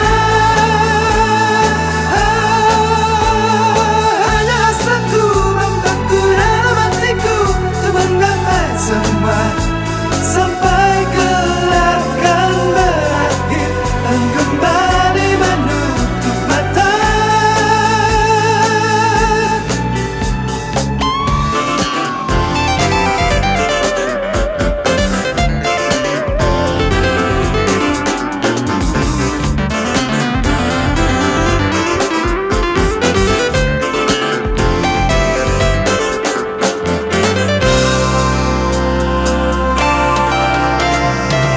Hanya hasratku membeku dalam hatiku untuk menggapai semua, sampai kelak kan berakhir dan kembali menutup mata.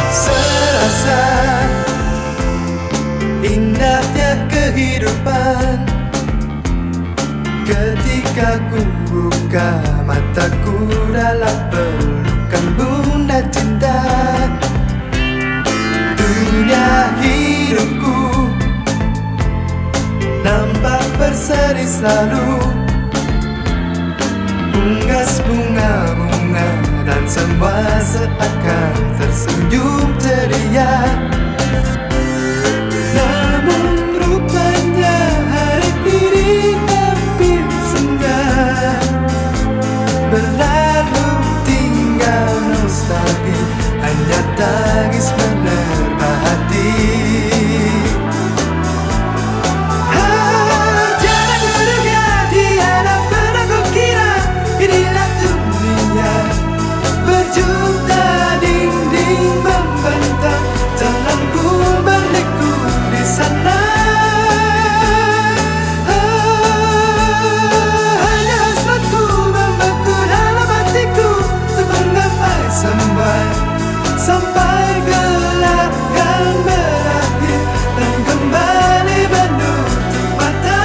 Serasa indahnya kehidupan ketika ku buka mataku dalam pelukan bunda cinta. Dunia hidupku nampak berseri selalu, unggas bunga-bunga dan semua seakan tersenyum ceria. Namun rupanya hari ini hampir senja, berlalu tinggal nostalgia, hanya tangis menerpa hati. Tiada kuduga, tiada pernah kukira inilah dunia. Berjuta dinding membentang, jalan pun berliku di sana. Hanya hasratku membeku dalam hatiku untuk menggapai semua, sampai kelak kan berakhir dan kembali menutup mata.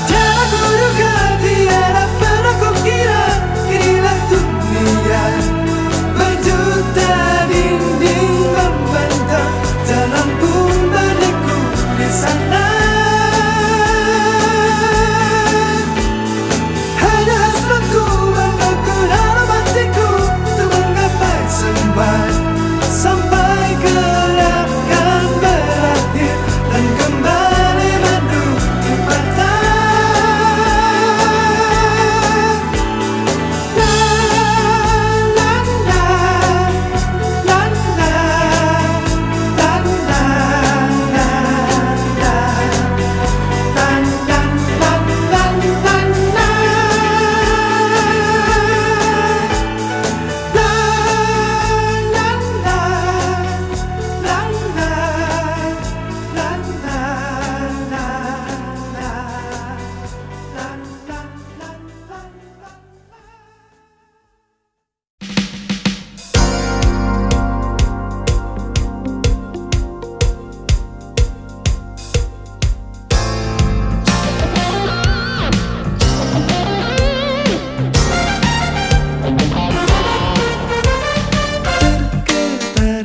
Tiada kuduga, tiada pernah kukira inilah dunia. Berjuta dinding membentang, jalan pun berliku di sana. Hanya hasratku membeku dalam hatiku untuk menggapai semua, sampai kelak kan berakhir dan kembali menutup mata.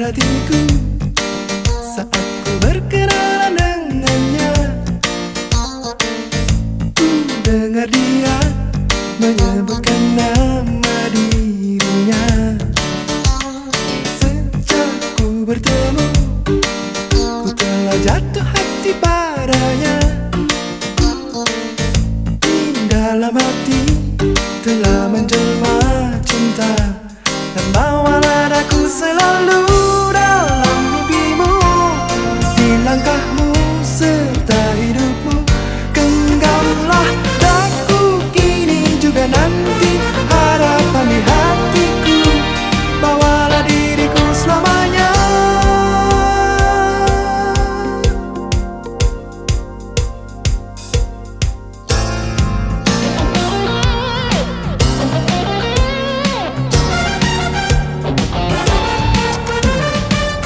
Hatiku saat ku berkenalan dengannya, ku dengar dia menyebutkan nama dirinya. Sejak ku bertemu, ku telah jatuh hati padanya. Di dalam hati telah menjelma cinta. bawalah aku selalu dalam mimpimu, di langkahmu serta hidupmu. Genggamlah daku kini juga nanti, harapan di hatiku, bawalah diriku selamanya.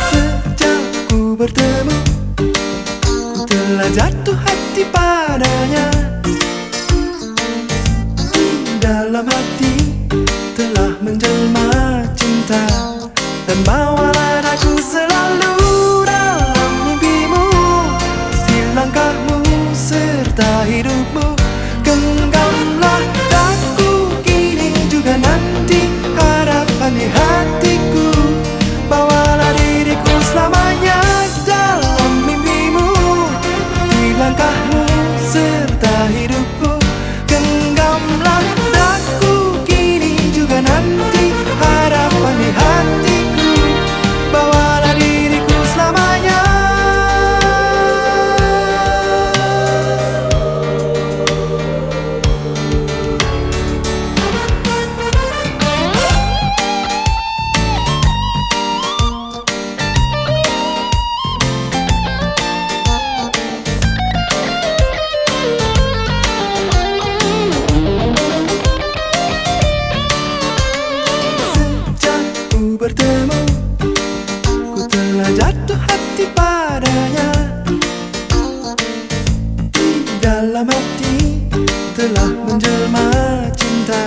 Sejak ku bertemu, ku telah jatuh hati padanya. Dalam hati telah menjelma cinta, dan bawalah aku selalu dalam mimpimu, di langkahmu serta hidupmu. Genggamlah daku kini juga nanti, harapan di hatiku, bawalah diriku selamanya dalam mimpimu, di langkahmu serta hidupku. Genggamlah daku kini juga nanti, harapan di hatiku, bawalah diriku selamanya. Sejak ku bertemu, ku telah jatuh hati padanya. Di dalam hati telah menjelma cinta,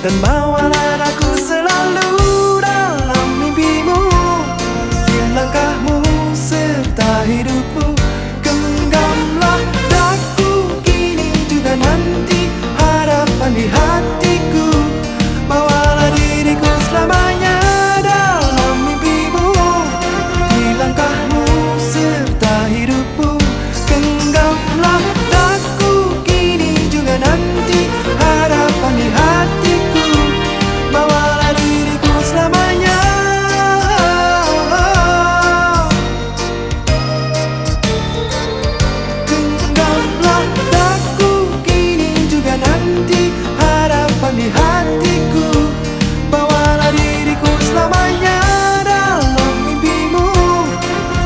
dan bawalah aku selalu dalam mimpimu, di langkahmu serta hidupmu. Genggamlah daku kini juga nanti, harapan di hatiku, bawalah diriku selamanya dalam mimpimu, di langkahmu serta hidupmu. Genggamlah daku kini juga nanti, harapan di hatiku, bawalah diriku selamanya. Genggamlah daku kini juga nanti, harapan di hatiku, bawalah diriku selamanya dalam mimpimu,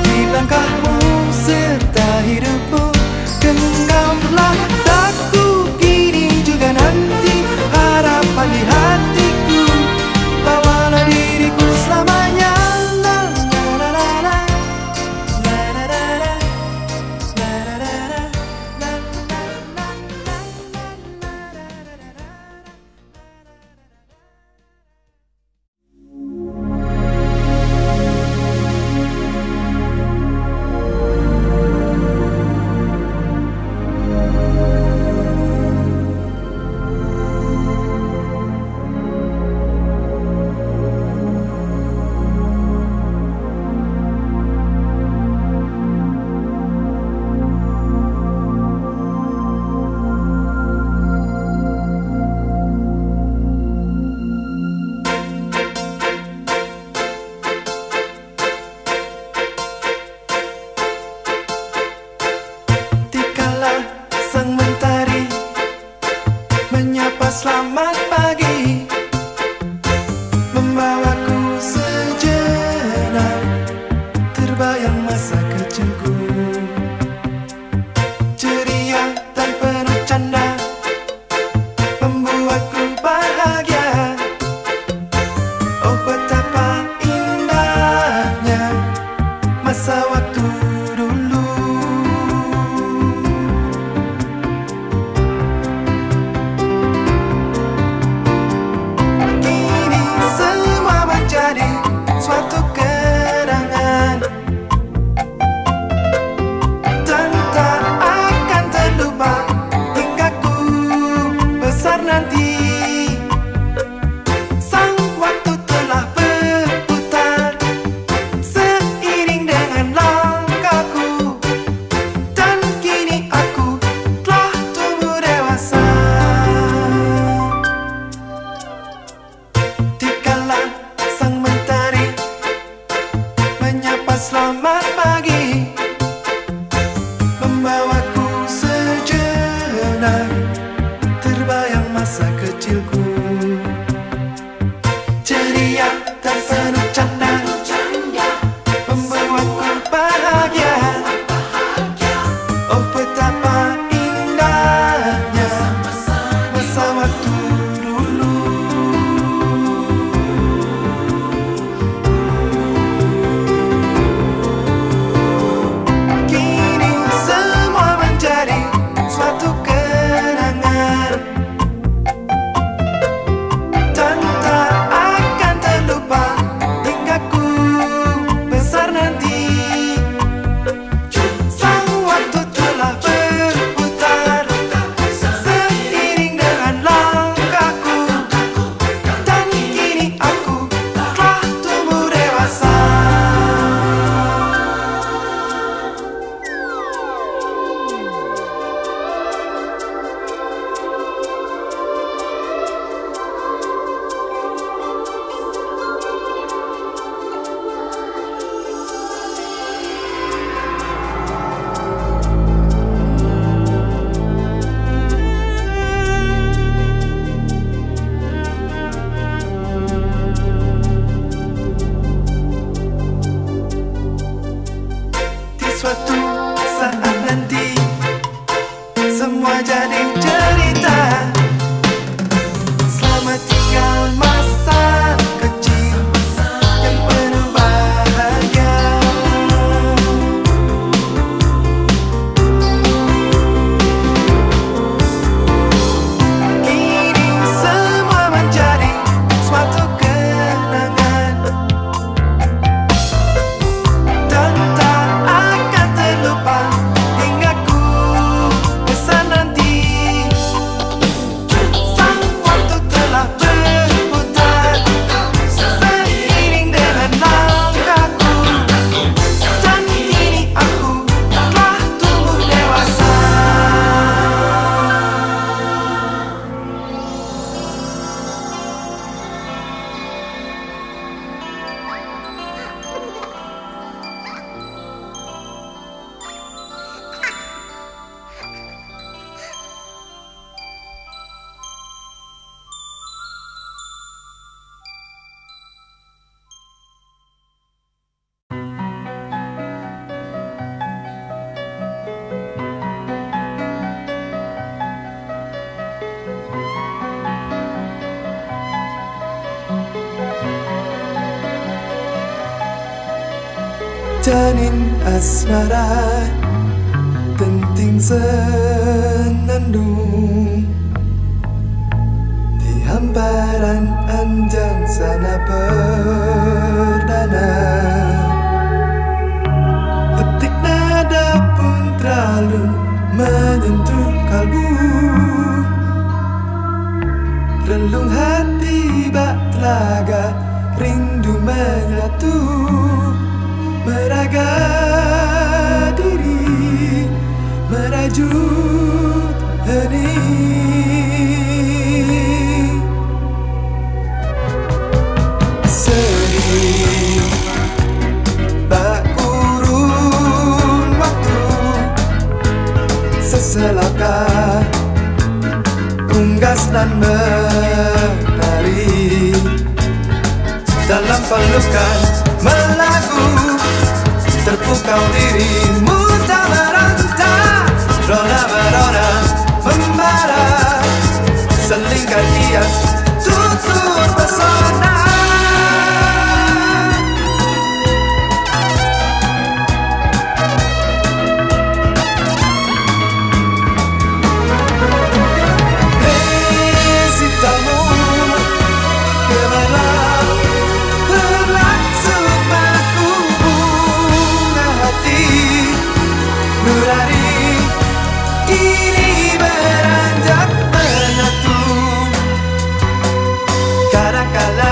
di langkahmu serta hidupmu. Genggamlah daku kini juga nanti, harapan di hatiku, bawalah diriku selamanya. La la la la la, la la la la, la la la la, la la la la. Dikala sang mentari menyapa selamat pagi, membawaku sejenak terbayang masa kecilku, ceria dan penuh canda, membuatku bahagia. Oh betapa indahnya masa waktu dulu. Kini semua menjadi suatu kenangan, dan tak akan terlupa hingga ku besar nanti. Sang waktu telah berputar seiring dengan langkahku, dan kini aku telah tumbuh dewasa. Dikala masa kecilku. Ceria dan penuh canda, membuatku bahagia. Oh betapa indahnya masa waktu dulu. Kini semua menjadi suatu kenangan, dan tak akan terlupa hingga ku besar nanti. Sang waktu telah berputar seiring dengan langkahku, dan kini aku telah tumbuh dewasa. Di suatu saat nanti semua jadi cerita. Selamat tinggal masa kecil yang penuh bahagia. Kini semua menjadi suatu kenangan, dan tak akan terlupa hingga ku besar nanti. Sang waktu telah berputar seiring dengan langkahku, dan kini aku telah tumbuh dewasa. Janin asmara penting senandung di hamparan anjang sana perdana. Petik nada pun terlalu menyentuh kalbu. Relung hati bak telaga, rindu menyatu. Meraga diri, merajut hening. Sedih bak kurun waktu, seselapkah unggas dan menari dalam pelukan melagu. Terpukau dirimu tak meronta, rona merona membara, selingkar hias tutur pesona. Resitamu gemilang berlangsung baku bunga hati nurani, kini beranjak menyatu. Kadang-kadang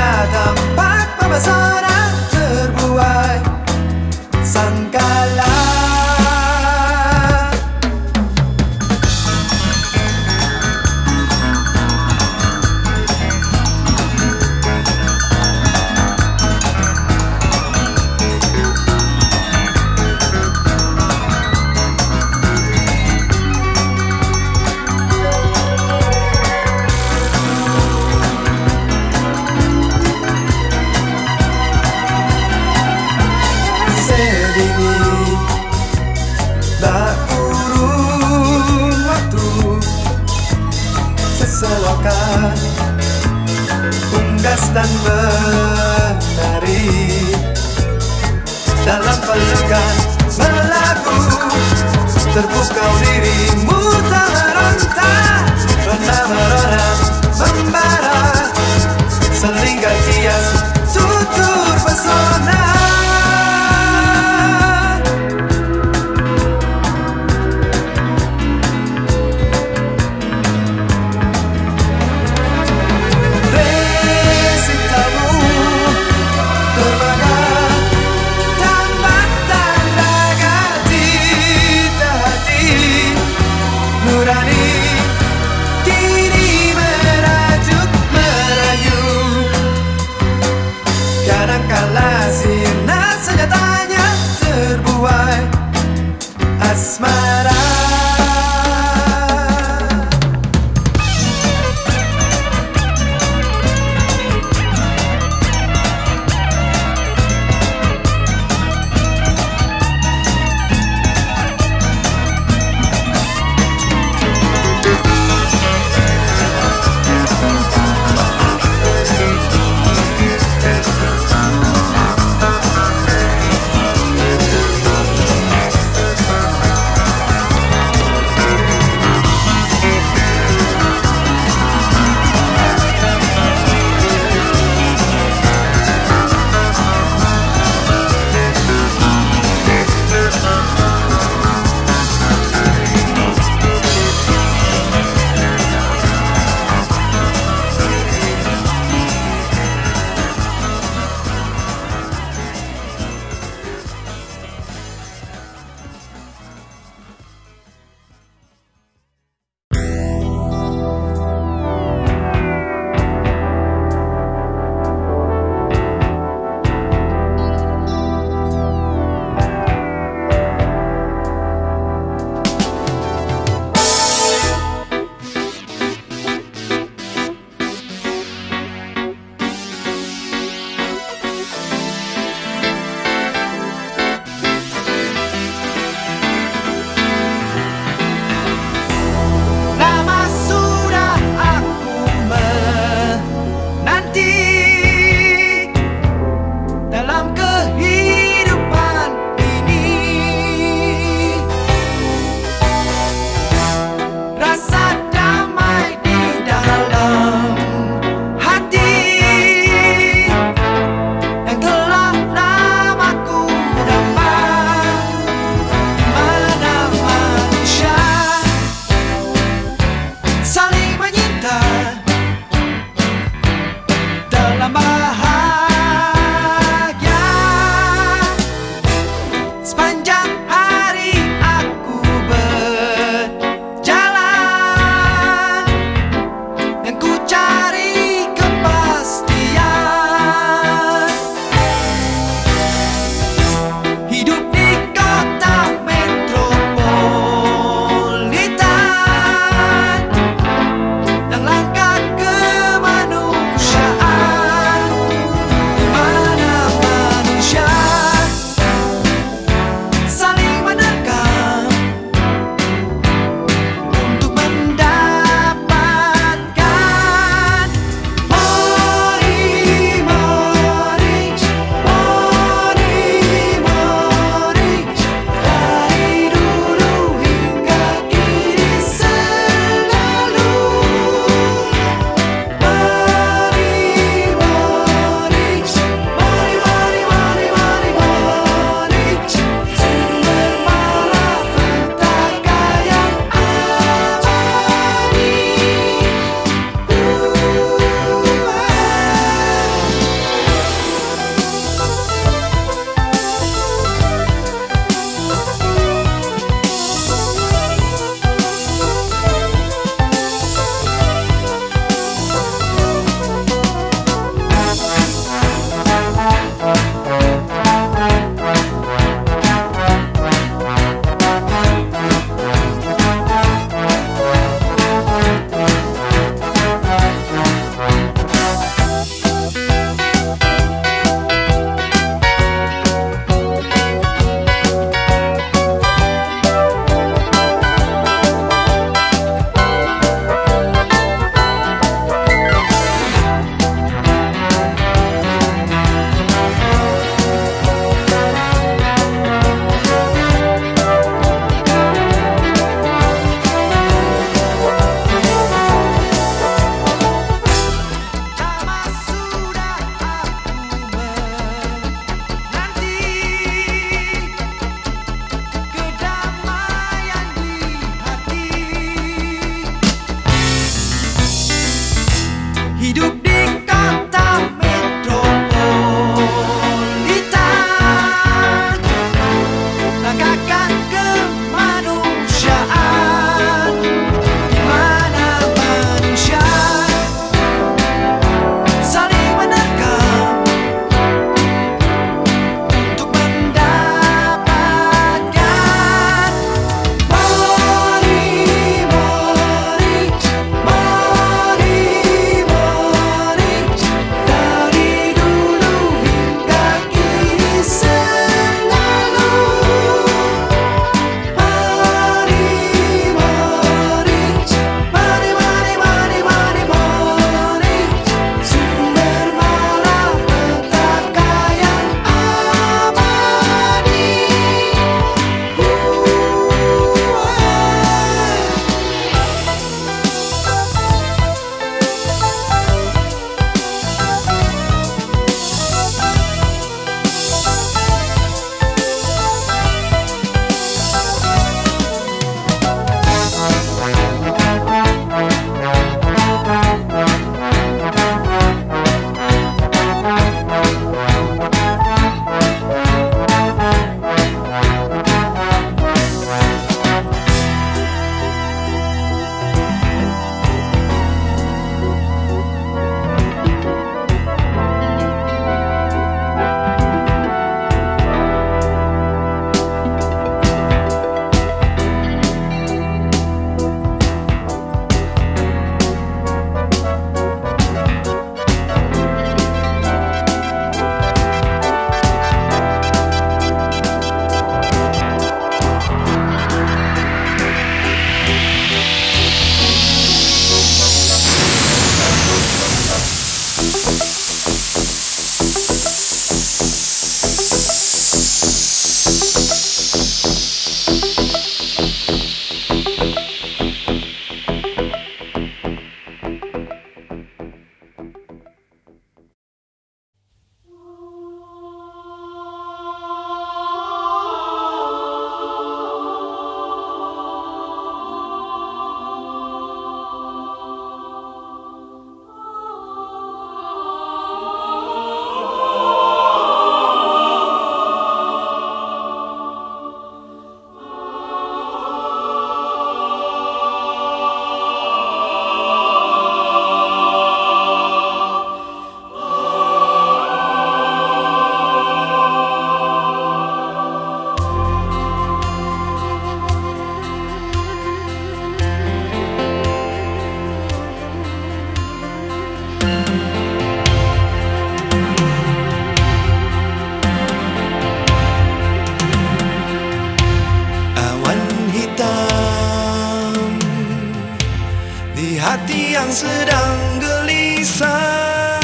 selokan, unggas dan menari dalam pelukan melaku. Terpukau dirimu tak meronta, rona merona membara, selingkar kias tutur pesona. Kadangkala sirna senjatanya terbuai asmara. Langkah hidup di kota metropolitan, langkahkan kemanusiaan, di mana manusia saling menerkam untuk mendapatkan. Mari, mari, mari, mari, dari dulu hingga kini selalu. Mari, mari, mari, mari, mari, mari, mari, sumber malapetaka yang abadi. Di hati yang sedang gelisah,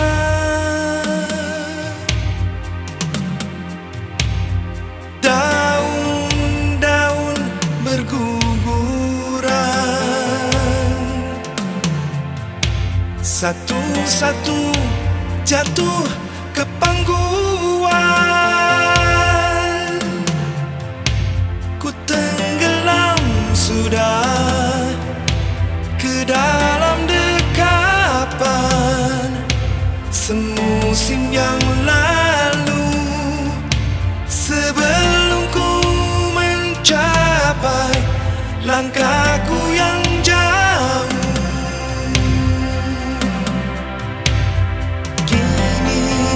daun-daun berguguran, satu-satu jatuh ke pangkuan. Ku tenggelam sudah ke dalam dekapan semusim yang lalu, sebelum ku mencapai langkahku yang jauh. Kini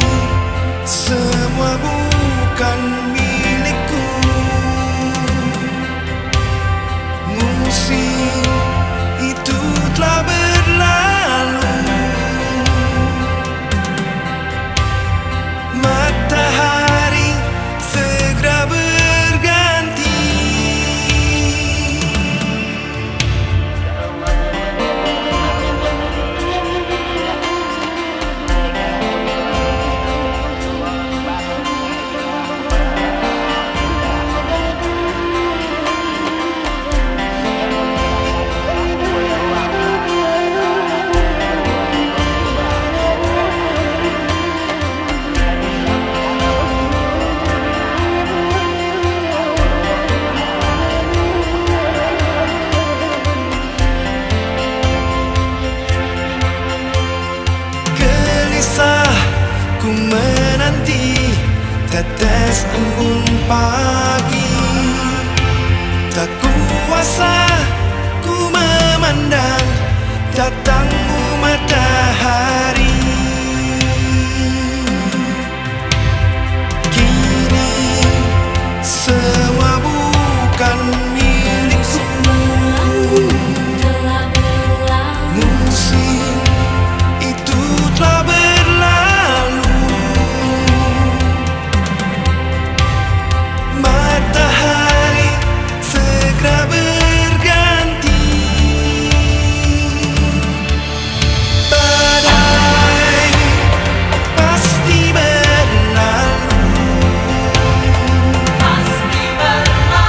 tetes embun pagi. Tak kuasa ku memandang datangmu matahari. Kini semua bukan milikku. Musim itu telah berlalu. Matahari segera berganti. Badai pasti berlalu.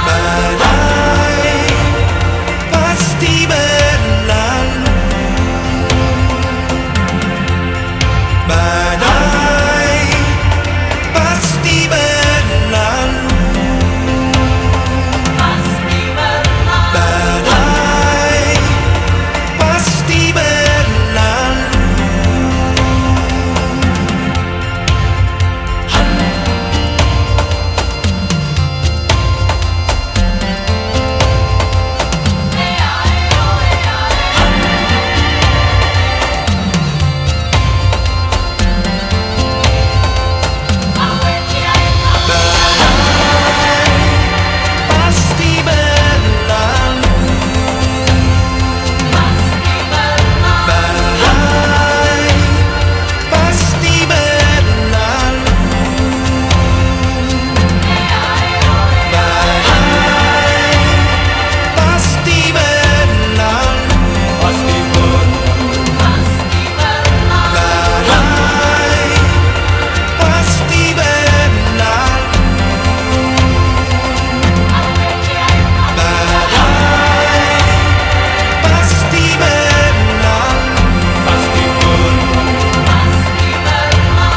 Badai pasti berlalu. Badai pasti berlalu. Badai pasti berlalu. Pasti berlalu. Badai pasti berlalu. Badai pasti berlalu. Badai pasti berlalu. Badai pasti berlalu.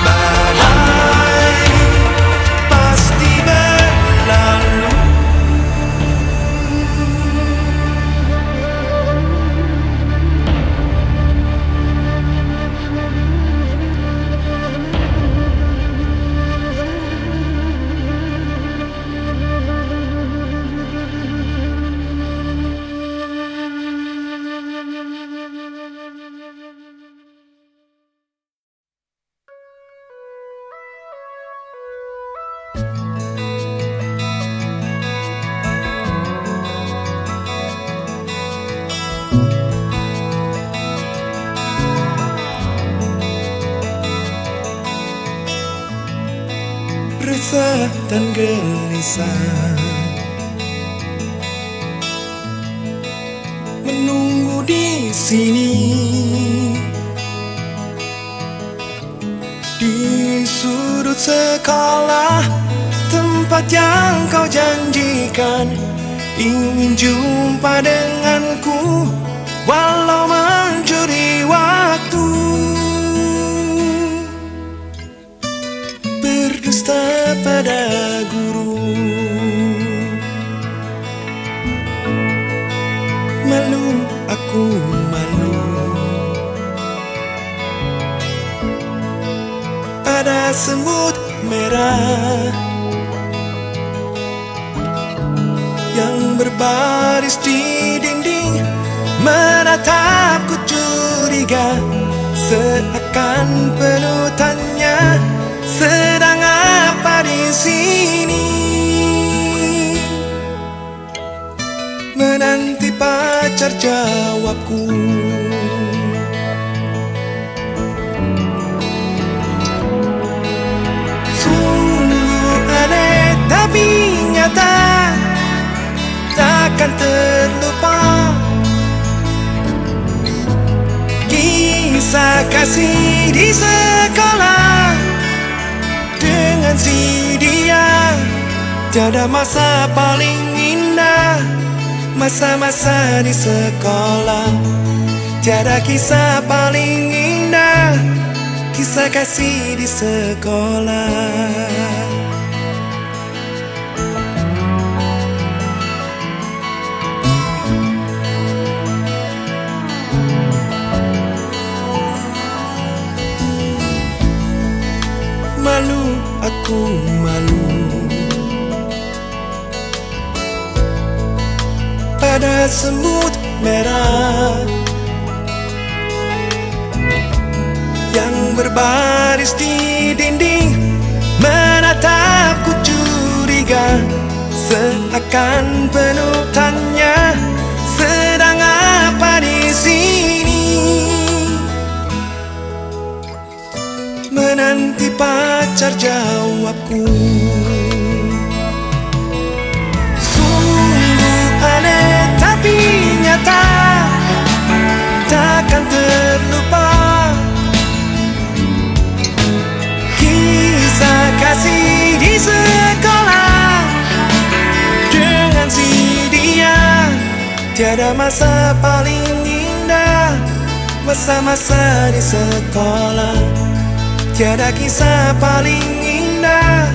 Badai pasti berlalu. Resah dan gelisah menunggu di sini, di sudut sekolah, tempat yang kau janjikan. Ingin jumpa denganku walau mencuri waktu. Berdusta pada guru, malu aku malu. Ada semut merah yang berbaris di dinding, menatapku curiga, seakan penuh tanya, sedang apa di sini? Menanti pacar jawabku. Sungguh aneh tapi nyata, takkan terlupa kisah kasih di sekolah dengan si dia. Tiada masa paling indah, masa-masa di sekolah. Tiada kisah paling indah, kisah kasih di sekolah. Malu aku malu. bunga semut merah yang berbaris di dinding menatapku curiga, seakan penuh tanya, sedang apa di sini? Menanti pacar jawabku. Sungguh aneh tapi nyata, takkan terlupa kisah kasih di sekolah dengan si dia. Tiada masa paling indah, masa-masa di sekolah. Tiada kisah paling indah,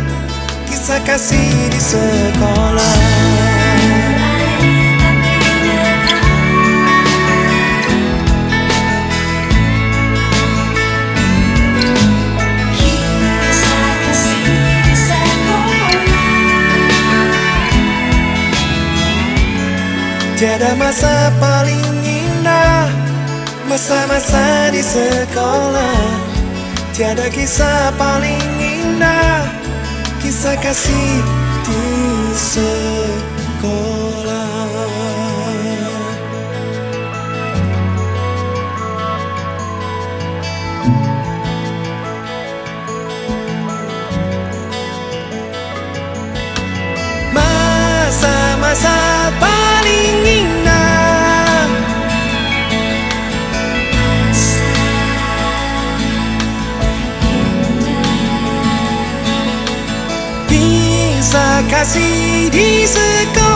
kisah kasih di sekolah. Tiada masa paling indah, masa-masa di sekolah. Tiada kisah paling indah, kisah kasih di sekolah. Masa-masa paling indah, kisah kasih di sekolah.